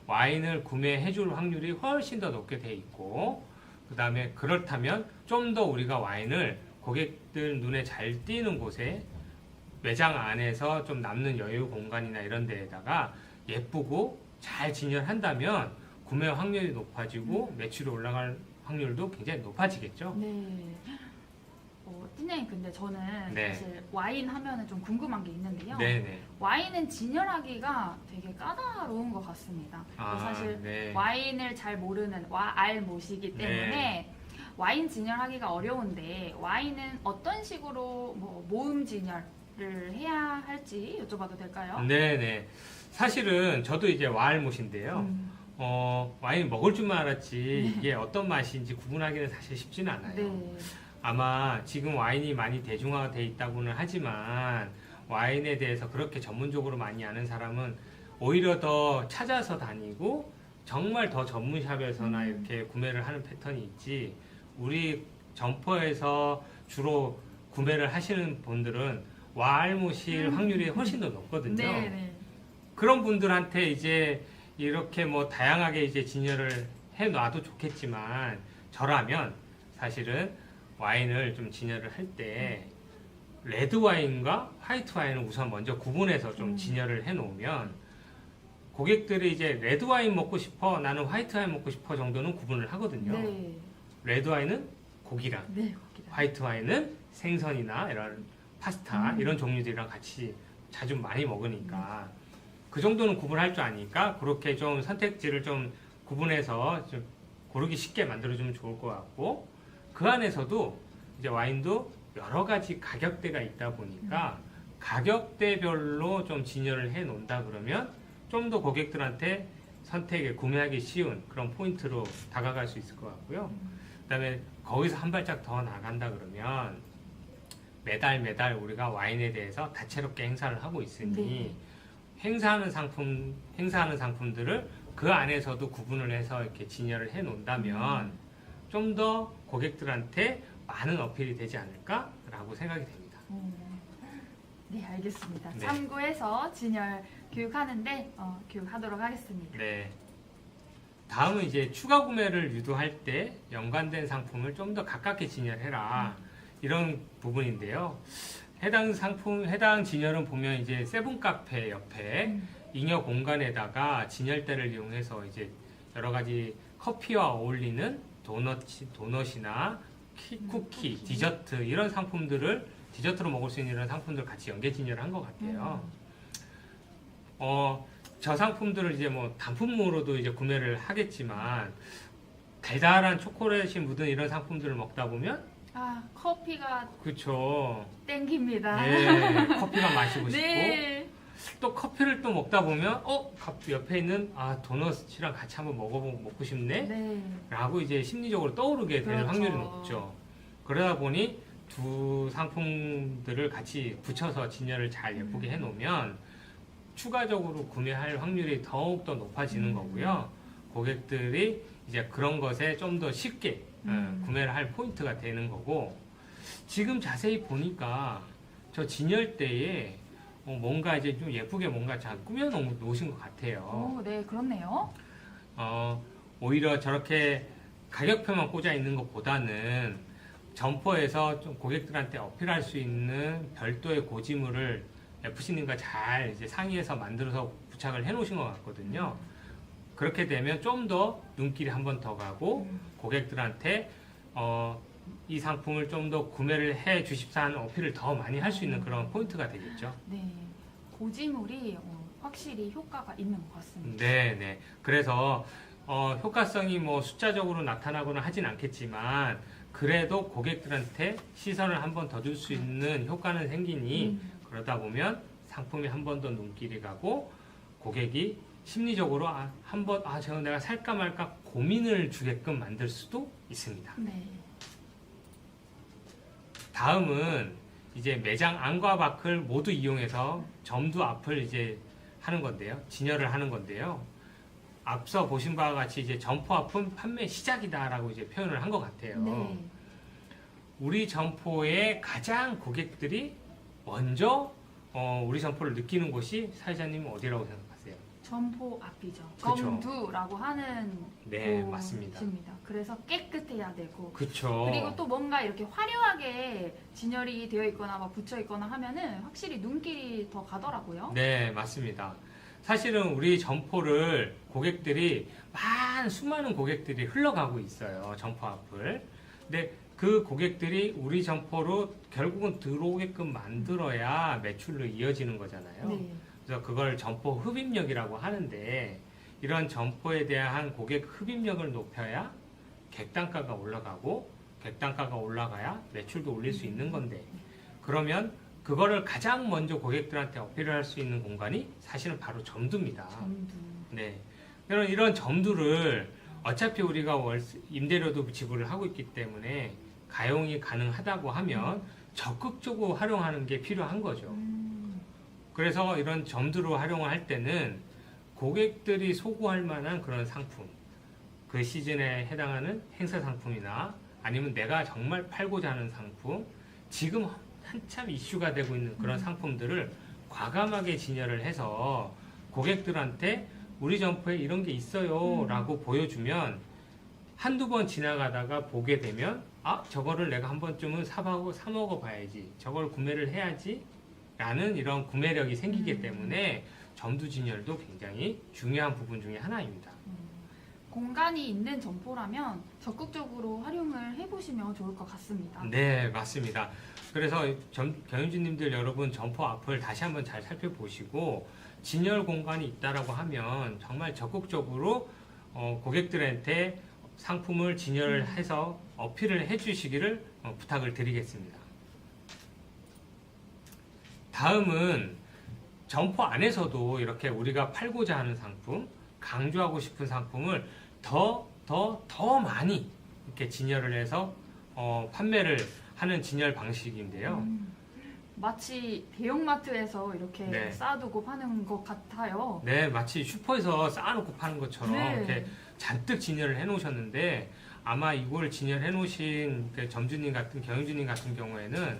와인을 구매해 줄 확률이 훨씬 더 높게 돼 있고, 그 다음에 그렇다면 좀 더 우리가 와인을 고객들 눈에 잘 띄는 곳에 매장 안에서 좀 남는 여유 공간이나 이런 데에다가 예쁘고 잘 진열한다면 구매 확률이 높아지고 매출이 올라갈 확률도 굉장히 높아지겠죠. 네. 팀장님, 근데 저는 네. 사실 와인 하면은 좀 궁금한 게 있는데요. 네네. 와인은 진열하기가 되게 까다로운 것 같습니다. 사실 네. 와인을 잘 모르는 알못이기 때문에 네. 와인 진열하기가 어려운데, 와인은 어떤 식으로 모음 진열을 해야 할지 여쭤봐도 될까요? 네네. 사실은 저도 이제 와알못인데요. 와인 먹을 줄만 알았지 이게 어떤 맛인지 구분하기는 사실 쉽지는 않아요. 네. 아마 지금 와인이 많이 대중화되어 있다고는 하지만 와인에 대해서 그렇게 전문적으로 많이 아는 사람은 오히려 더 찾아서 다니고 정말 더 전문샵에서나 이렇게 구매를 하는 패턴이 있지, 우리 점포에서 주로 구매를 하시는 분들은 와알못일 확률이 훨씬 더 높거든요. 네. 그런 분들한테 이제 이렇게 뭐 다양하게 이제 진열을 해 놔도 좋겠지만, 저라면 사실은 와인을 좀 진열을 할 때 레드 와인과 화이트 와인을 우선 먼저 구분해서 좀 진열을 해 놓으면 고객들이 이제 레드 와인 먹고 싶어, 나는 화이트 와인 먹고 싶어 정도는 구분을 하거든요. 네. 레드 와인은 고기랑, 네. 화이트 와인은 생선이나 이런 파스타 이런 종류들이랑 같이 자주 많이 먹으니까 그 정도는 구분할 줄 아니까 그렇게 좀 선택지를 좀 구분해서 좀 고르기 쉽게 만들어주면 좋을 것 같고, 그 안에서도 이제 와인도 여러 가지 가격대가 있다 보니까 가격대별로 좀 진열을 해 놓는다 그러면 좀 더 고객들한테 선택에 구매하기 쉬운 그런 포인트로 다가갈 수 있을 것 같고요. 그다음에 거기서 한 발짝 더 나간다 그러면 매달 우리가 와인에 대해서 다채롭게 행사를 하고 있으니 행사하는 상품들을 그 안에서도 구분을 해서 이렇게 진열을 해 놓는다면 좀 더 고객들한테 많은 어필이 되지 않을까라고 생각이 됩니다. 네, 알겠습니다. 네. 참고해서 진열 교육하는데 교육하도록 하겠습니다. 네. 다음은 이제 추가 구매를 유도할 때 연관된 상품을 좀 더 가깝게 진열해라, 이런 부분인데요. 해당 진열은 보면 이제 세븐 카페 옆에 잉여 공간에다가 진열대를 이용해서 이제 여러 가지 커피와 어울리는 도넛이나 쿠키, 디저트 이런 상품들을 디저트로 먹을 수 있는 이런 상품들 같이 연계 진열을 한 것 같아요. 저 상품들을 이제 뭐 단품으로도 이제 구매를 하겠지만 달달한 초콜릿이 묻은 이런 상품들을 먹다 보면 아, 커피가 그쵸. 땡깁니다. 예, 커피가 마시고 싶고 네. 또 커피를 또 먹다 보면 옆에 있는 도넛이랑 같이 한번 먹고 싶네 네. 라고 이제 심리적으로 떠오르게 되는 그렇죠. 확률이 높죠. 그러다 보니 두 상품들을 같이 붙여서 진열을 잘 예쁘게 해놓으면 추가적으로 구매할 확률이 더욱더 높아지는 거고요. 고객들이 이제 그런 것에 좀 더 쉽게 구매를 할 포인트가 되는 거고, 지금 자세히 보니까 저 진열대에 뭔가 이제 좀 예쁘게 뭔가 잘 꾸며 놓으신 것 같아요. 오, 네, 그렇네요. 오히려 저렇게 가격표만 꽂아 있는 것보다는 점포에서 좀 고객들한테 어필할 수 있는 별도의 고지물을 FC님과 잘 이제 상의해서 만들어서 부착을 해 놓으신 것 같거든요. 그렇게 되면 좀 더 눈길이 한 번 더 가고 고객들한테 이 상품을 좀 더 구매를 해 주십사 하는 어필을 더 많이 할 수 있는 그런 포인트가 되겠죠. 네, 고지물이 확실히 효과가 있는 것 같습니다. 네. 그래서 효과성이 뭐 숫자적으로 나타나거나 하진 않겠지만 그래도 고객들한테 시선을 한 번 더 줄 수 있는 효과는 생기니 그러다 보면 상품이 한 번 더 눈길이 가고 고객이 심리적으로 저거 내가 살까 말까 고민을 주게끔 만들 수도 있습니다. 네. 다음은 이제 매장 안과 밖을 모두 이용해서 점두 앞을 이제 하는 건데요. 진열을 하는 건데요. 앞서 보신 바와 같이 이제 점포 앞은 판매 시작이다라고 이제 표현을 한 것 같아요. 네. 우리 점포의 가장 고객들이 먼저 우리 점포를 느끼는 곳이 사회자님은 어디라고 생각하세요? 점포 앞이죠. 그쵸. 검두라고 하는 네, 맞습니다. 곳입니다. 그래서 깨끗해야 되고 그쵸. 그리고 또 뭔가 이렇게 화려하게 진열이 되어 있거나 막 붙여 있거나 하면은 확실히 눈길이 더 가더라고요. 네, 맞습니다. 사실은 우리 점포를 고객들이 수많은 고객들이 흘러가고 있어요. 점포 앞을. 근데 그 고객들이 우리 점포로 결국은 들어오게끔 만들어야 매출로 이어지는 거잖아요. 네. 그래서 그걸 점포 흡입력이라고 하는데 이런 점포에 대한 고객 흡입력을 높여야 객단가가 올라가고 객단가가 올라가야 매출도 올릴 수 있는 건데 그러면 그거를 가장 먼저 고객들한테 어필을 할 수 있는 공간이 사실은 바로 점두입니다. 점두. 네. 이런 점두를 어차피 우리가 임대료도 지불을 하고 있기 때문에 가용이 가능하다고 하면 적극적으로 활용하는 게 필요한 거죠. 그래서 이런 점두로 활용을 할 때는 고객들이 소구할 만한 그런 상품, 그 시즌에 해당하는 행사 상품이나 아니면 내가 정말 팔고자 하는 상품, 지금 한참 이슈가 되고 있는 그런 상품들을 과감하게 진열을 해서 고객들한테 우리 점포에 이런 게 있어요 라고 보여주면 한두 번 지나가다가 보게 되면 저거를 내가 한 번쯤은 사 먹어 봐야지, 저걸 구매를 해야지 라는 이런 구매력이 생기기 때문에 점두 진열도 굉장히 중요한 부분 중에 하나입니다. 공간이 있는 점포라면 적극적으로 활용을 해보시면 좋을 것 같습니다. 네, 맞습니다. 그래서 경영진님들 여러분 점포 앞을 다시 한번 잘 살펴보시고 진열 공간이 있다라고 하면 정말 적극적으로 고객들한테 상품을 진열을 해서 어필을 해주시기를 부탁을 드리겠습니다. 다음은 점포 안에서도 이렇게 우리가 팔고자 하는 상품, 강조하고 싶은 상품을 더 많이 이렇게 진열을 해서 판매를 하는 진열 방식인데요. 마치 대형마트에서 이렇게 네. 쌓아두고 파는 것 같아요. 네, 마치 슈퍼에서 쌓아놓고 파는 것처럼 네. 이렇게 잔뜩 진열을 해놓으셨는데 아마 이걸 진열해 놓으신 점주님 같은 경영주님 같은 경우에는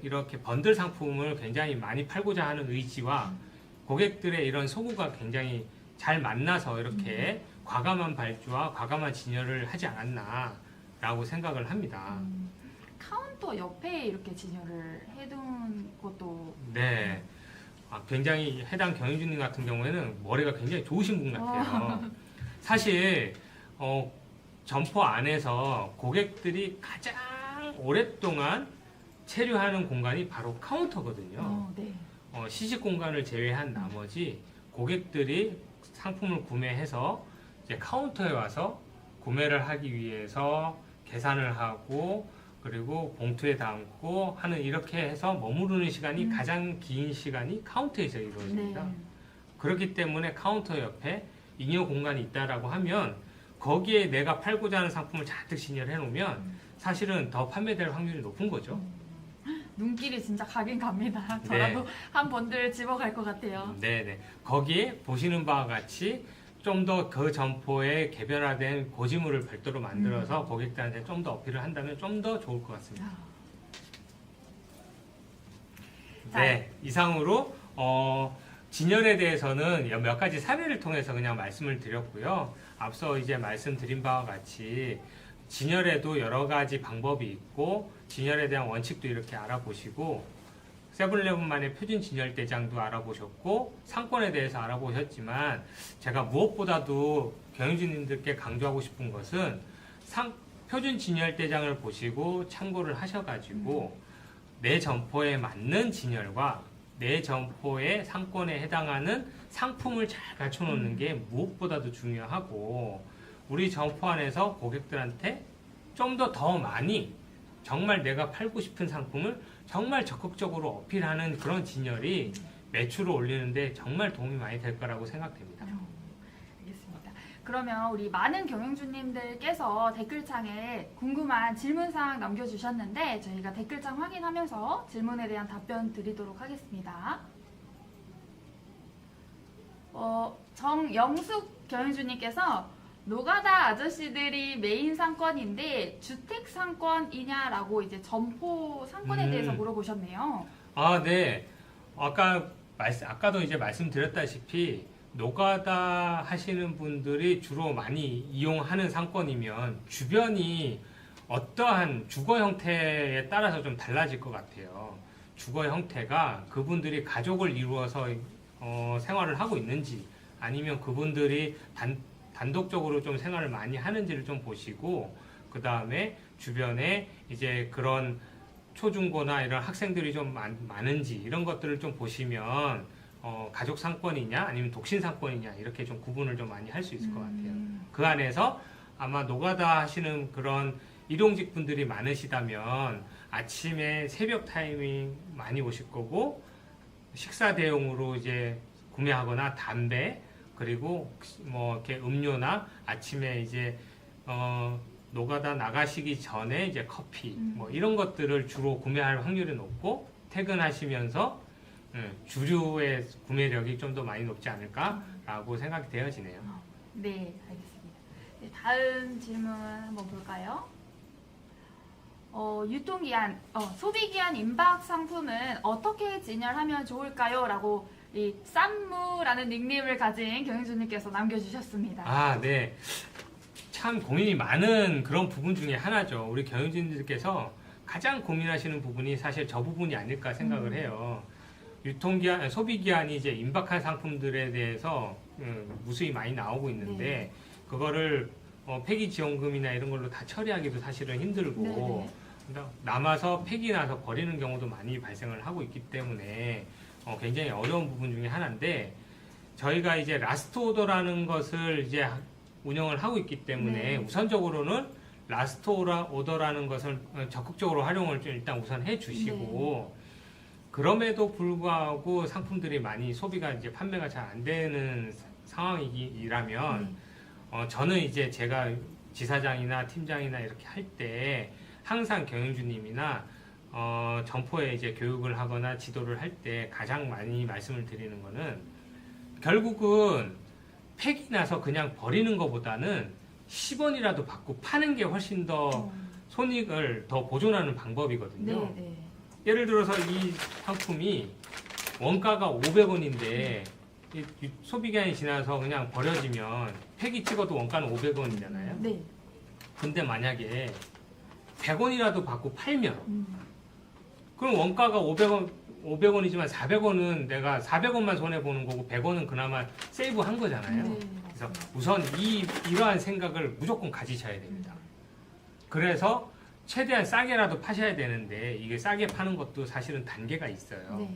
이렇게 번들 상품을 굉장히 많이 팔고자 하는 의지와 고객들의 이런 소구가 굉장히 잘 만나서 이렇게 과감한 발주와 과감한 진열을 하지 않았나라고 생각을 합니다. 카운터 옆에 이렇게 진열을 해둔 것도 네. 굉장히 해당 경영주님 같은 경우에는 머리가 굉장히 좋으신 분 같아요. 사실 점포 안에서 고객들이 가장 오랫동안 체류하는 공간이 바로 카운터거든요. 네. 시식 공간을 제외한 나머지 고객들이 상품을 구매해서 이제 카운터에 와서 구매를 하기 위해서 계산을 하고 그리고 봉투에 담고 하는 이렇게 해서 머무르는 시간이 가장 긴 시간이 카운터에서 이루어집니다. 네. 그렇기 때문에 카운터 옆에 잉여 공간이 있다라고 하면 거기에 내가 팔고자 하는 상품을 잔뜩 진열해 놓으면 사실은 더 판매될 확률이 높은 거죠. 눈길이 진짜 가긴 갑니다. 네. 저라도 한 번들 집어갈 것 같아요. 네네. 거기에 보시는 바와 같이 좀 더 그 점포에 개별화된 고지물을 별도로 만들어서 고객들한테 좀 더 어필을 한다면 좀 더 좋을 것 같습니다. 네, 이상으로 진열에 대해서는 몇 가지 사례를 통해서 그냥 말씀을 드렸고요. 앞서 이제 말씀드린 바와 같이 진열에도 여러 가지 방법이 있고 진열에 대한 원칙도 이렇게 알아보시고 세븐일레븐만의 표준 진열 대장도 알아보셨고 상권에 대해서 알아보셨지만 제가 무엇보다도 경영진님들께 강조하고 싶은 것은 표준 진열 대장을 보시고 참고를 하셔가지고 내 점포에 맞는 진열과 내 점포의 상권에 해당하는 상품을 잘 갖춰놓는 게 무엇보다도 중요하고 우리 점포 안에서 고객들한테 좀 더 많이 정말 내가 팔고 싶은 상품을 정말 적극적으로 어필하는 그런 진열이 매출을 올리는데 정말 도움이 많이 될 거라고 생각됩니다. 알겠습니다. 그러면 우리 많은 경영주님들께서 댓글창에 궁금한 질문사항 남겨주셨는데 저희가 댓글창 확인하면서 질문에 대한 답변 드리도록 하겠습니다. 정영숙 경영주님께서 노가다 아저씨들이 메인 상권인데 주택 상권이냐라고 이제 점포 상권에 대해서 물어보셨네요. 아, 네. 아까도 이제 말씀드렸다시피 노가다 하시는 분들이 주로 많이 이용하는 상권이면 주변이 어떠한 주거 형태에 따라서 좀 달라질 것 같아요. 주거 형태가 그분들이 가족을 이루어서 생활을 하고 있는지 아니면 그분들이 단독적으로 좀 생활을 많이 하는지를 좀 보시고 그 다음에 주변에 이제 그런 초중고나 이런 학생들이 좀 많은지 이런 것들을 좀 보시면 가족 상권이냐 아니면 독신 상권이냐 이렇게 좀 구분을 좀 많이 할 수 있을 것 같아요. 그 안에서 아마 노가다 하시는 그런 일용직 분들이 많으시다면 아침에 새벽 타이밍 많이 오실 거고 식사 대용으로 이제 구매하거나 담배 그리고 뭐 이렇게 음료나 아침에 이제 노가다 나가시기 전에 이제 커피 뭐 이런 것들을 주로 구매할 확률이 높고 퇴근하시면서 주류의 구매력이 좀 더 많이 높지 않을까라고 생각이 되어지네요. 네, 알겠습니다. 네, 다음 질문 한번 볼까요? 유통기한, 소비기한 임박 상품은 어떻게 진열하면 좋을까요? 라고 이 쌈무라는 닉네임을 가진 경영주님께서 남겨주셨습니다. 아, 네. 참 고민이 많은 그런 부분 중에 하나죠. 우리 경영진들께서 가장 고민하시는 부분이 사실 저 부분이 아닐까 생각을 해요. 유통기한, 소비기한이 이제 임박한 상품들에 대해서 무수히 많이 나오고 있는데 그거를 폐기 지원금이나 이런 걸로 다 처리하기도 사실은 힘들고 남아서 폐기 나서 버리는 경우도 많이 발생을 하고 있기 때문에 굉장히 어려운 부분 중에 하나인데 저희가 이제 라스트 오더라는 것을 이제 운영을 하고 있기 때문에 우선적으로는 라스트 오더라는 것을 적극적으로 활용을 좀 일단 우선 해 주시고 그럼에도 불구하고 상품들이 많이 소비가 이제 판매가 잘 안 되는 상황이라면 저는 이제 제가 지사장이나 팀장이나 이렇게 할 때 항상 경영주님이나 점포에 이제 교육을 하거나 지도를 할 때 가장 많이 말씀을 드리는 거는 결국은 폐기 나서 그냥 버리는 것보다는 10원이라도 받고 파는 게 훨씬 더 손익을 더 보존하는 방법이거든요. 예를 들어서 이 상품이 원가가 500원인데 소비기한이 지나서 그냥 버려지면 폐기 찍어도 원가는 500원이잖아요. 근데 만약에 100원이라도 받고 팔면 그럼 원가가 500원이지만 400원은 내가 400원만 손해보는 거고 100원은 그나마 세이브한 거잖아요. 그래서 우선 이러한 생각을 무조건 가지셔야 됩니다. 그래서 최대한 싸게라도 파셔야 되는데 이게 싸게 파는 것도 사실은 단계가 있어요. 네.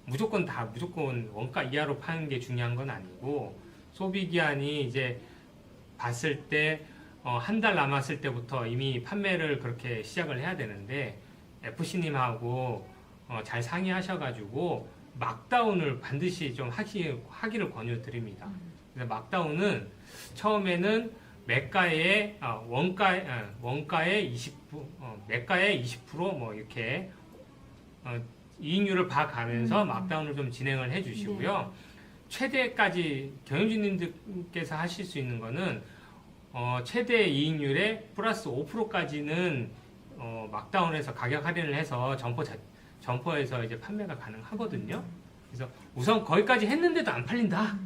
무조건 원가 이하로 파는 게 중요한 건 아니고 소비 기한이 이제 봤을 때 한 달 남았을 때부터 이미 판매를 그렇게 시작을 해야 되는데 FC님하고 잘 상의하셔가지고 막다운을 반드시 좀 하기를 권유드립니다. 그래서 막다운은 처음에는 매가의 원가의 20% 매가의 20% 이렇게 이익률을 봐가면서 막다운을 좀 진행을 해주시고요. 최대까지 경영진님들께서 하실 수 있는 거는 최대 이익률의 플러스 5%까지는 막다운해서 가격 할인을 해서 점포에서 이제 판매가 가능하거든요. 그래서 우선 거기까지 했는데도 안 팔린다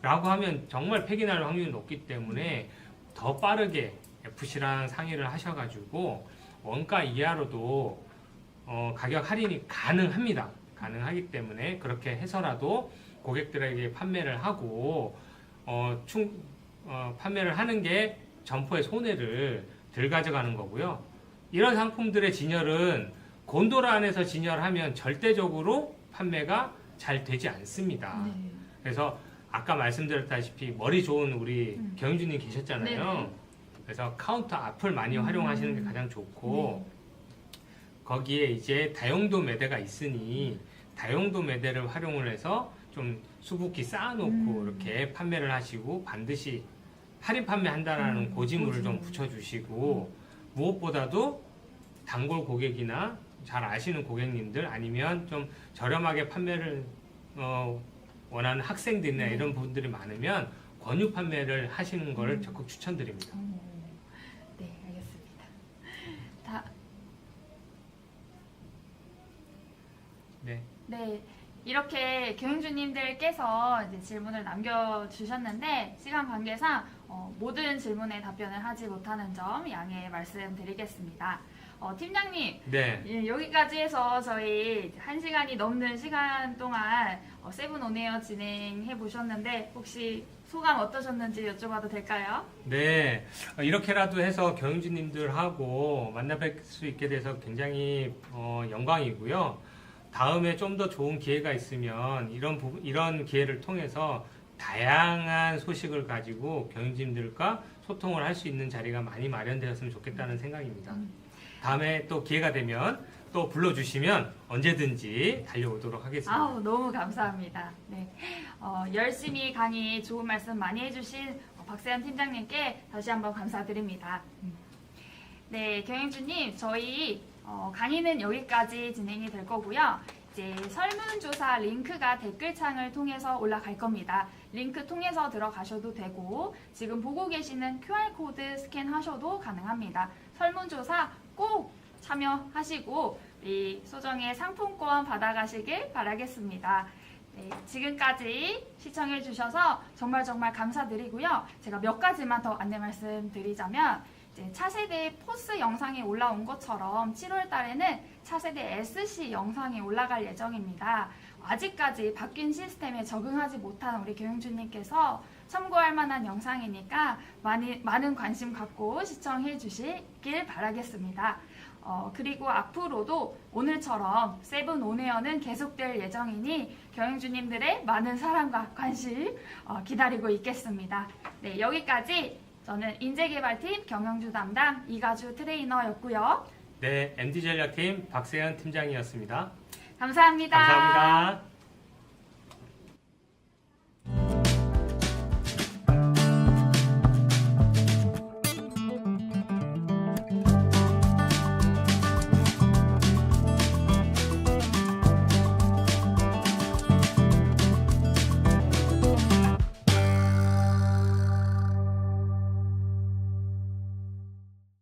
라고 하면 정말 폐기 날 확률이 높기 때문에 더 빠르게 FC랑 상의를 하셔가지고 원가 이하로도 가격 할인이 가능합니다. 가능하기 때문에 그렇게 해서라도 고객들에게 판매를 하고 판매를 하는 게 점포의 손해를 덜 가져가는 거고요. 이런 상품들의 진열은 곤도라 안에서 진열하면 절대적으로 판매가 잘 되지 않습니다. 네. 그래서 아까 말씀드렸다시피 머리 좋은 우리 경윤주님 계셨잖아요. 네네. 그래서 카운터 앞을 많이 활용하시는 게 가장 좋고 거기에 이제 다용도 매대가 있으니 다용도 매대를 활용을 해서 좀 수북히 쌓아놓고 이렇게 판매를 하시고 반드시 할인 판매한다라는 고지물을 좀 붙여주시고 무엇보다도 단골 고객이나 잘 아시는 고객님들 아니면 좀 저렴하게 판매를 원하는 학생들이나 이런 분들이 많으면 권유 판매를 하시는 걸 적극 추천드립니다. 네, 알겠습니다. 네, 이렇게 경영주님들께서 이제 질문을 남겨주셨는데 시간 관계상 모든 질문에 답변을 하지 못하는 점 양해 말씀드리겠습니다. 팀장님, 네. 예, 여기까지 해서 저희 1시간이 넘는 시간 동안 세븐온에어 진행해 보셨는데 혹시 소감 어떠셨는지 여쭤봐도 될까요? 네, 이렇게라도 해서 경영진님들하고 만나 뵐 수 있게 돼서 굉장히 영광이고요. 다음에 좀 더 좋은 기회가 있으면 이런 기회를 통해서 다양한 소식을 가지고 경영진들과 소통을 할 수 있는 자리가 많이 마련되었으면 좋겠다는 생각입니다. 다음에 또 기회가 되면 또 불러주시면 언제든지 달려오도록 하겠습니다. 아우, 너무 감사합니다. 네, 열심히 강의 좋은 말씀 많이 해주신 박세현 팀장님께 다시 한번 감사드립니다. 네, 경영주님, 저희 강의는 여기까지 진행이 될 거고요. 이제 설문조사 링크가 댓글창을 통해서 올라갈 겁니다. 링크 통해서 들어가셔도 되고 지금 보고 계시는 QR코드 스캔하셔도 가능합니다. 설문조사 꼭 참여하시고 이 소정의 상품권 받아가시길 바라겠습니다. 네, 지금까지 시청해 주셔서 정말 감사드리고요. 제가 몇 가지만 더 안내 말씀드리자면 이제 차세대 포스 영상이 올라온 것처럼 7월 달에는 차세대 SC 영상이 올라갈 예정입니다. 아직까지 바뀐 시스템에 적응하지 못한 우리 경영주님께서 참고할 만한 영상이니까 많은 관심 갖고 시청해 주시길 바라겠습니다. 그리고 앞으로도 오늘처럼 세븐온에어는 계속될 예정이니 경영주님들의 많은 사랑과 관심 기다리고 있겠습니다. 네, 여기까지 저는 인재개발팀 경영주 담당 이가주 트레이너였고요. 네, MD전략팀 박세현 팀장이었습니다. 감사합니다. 감사합니다.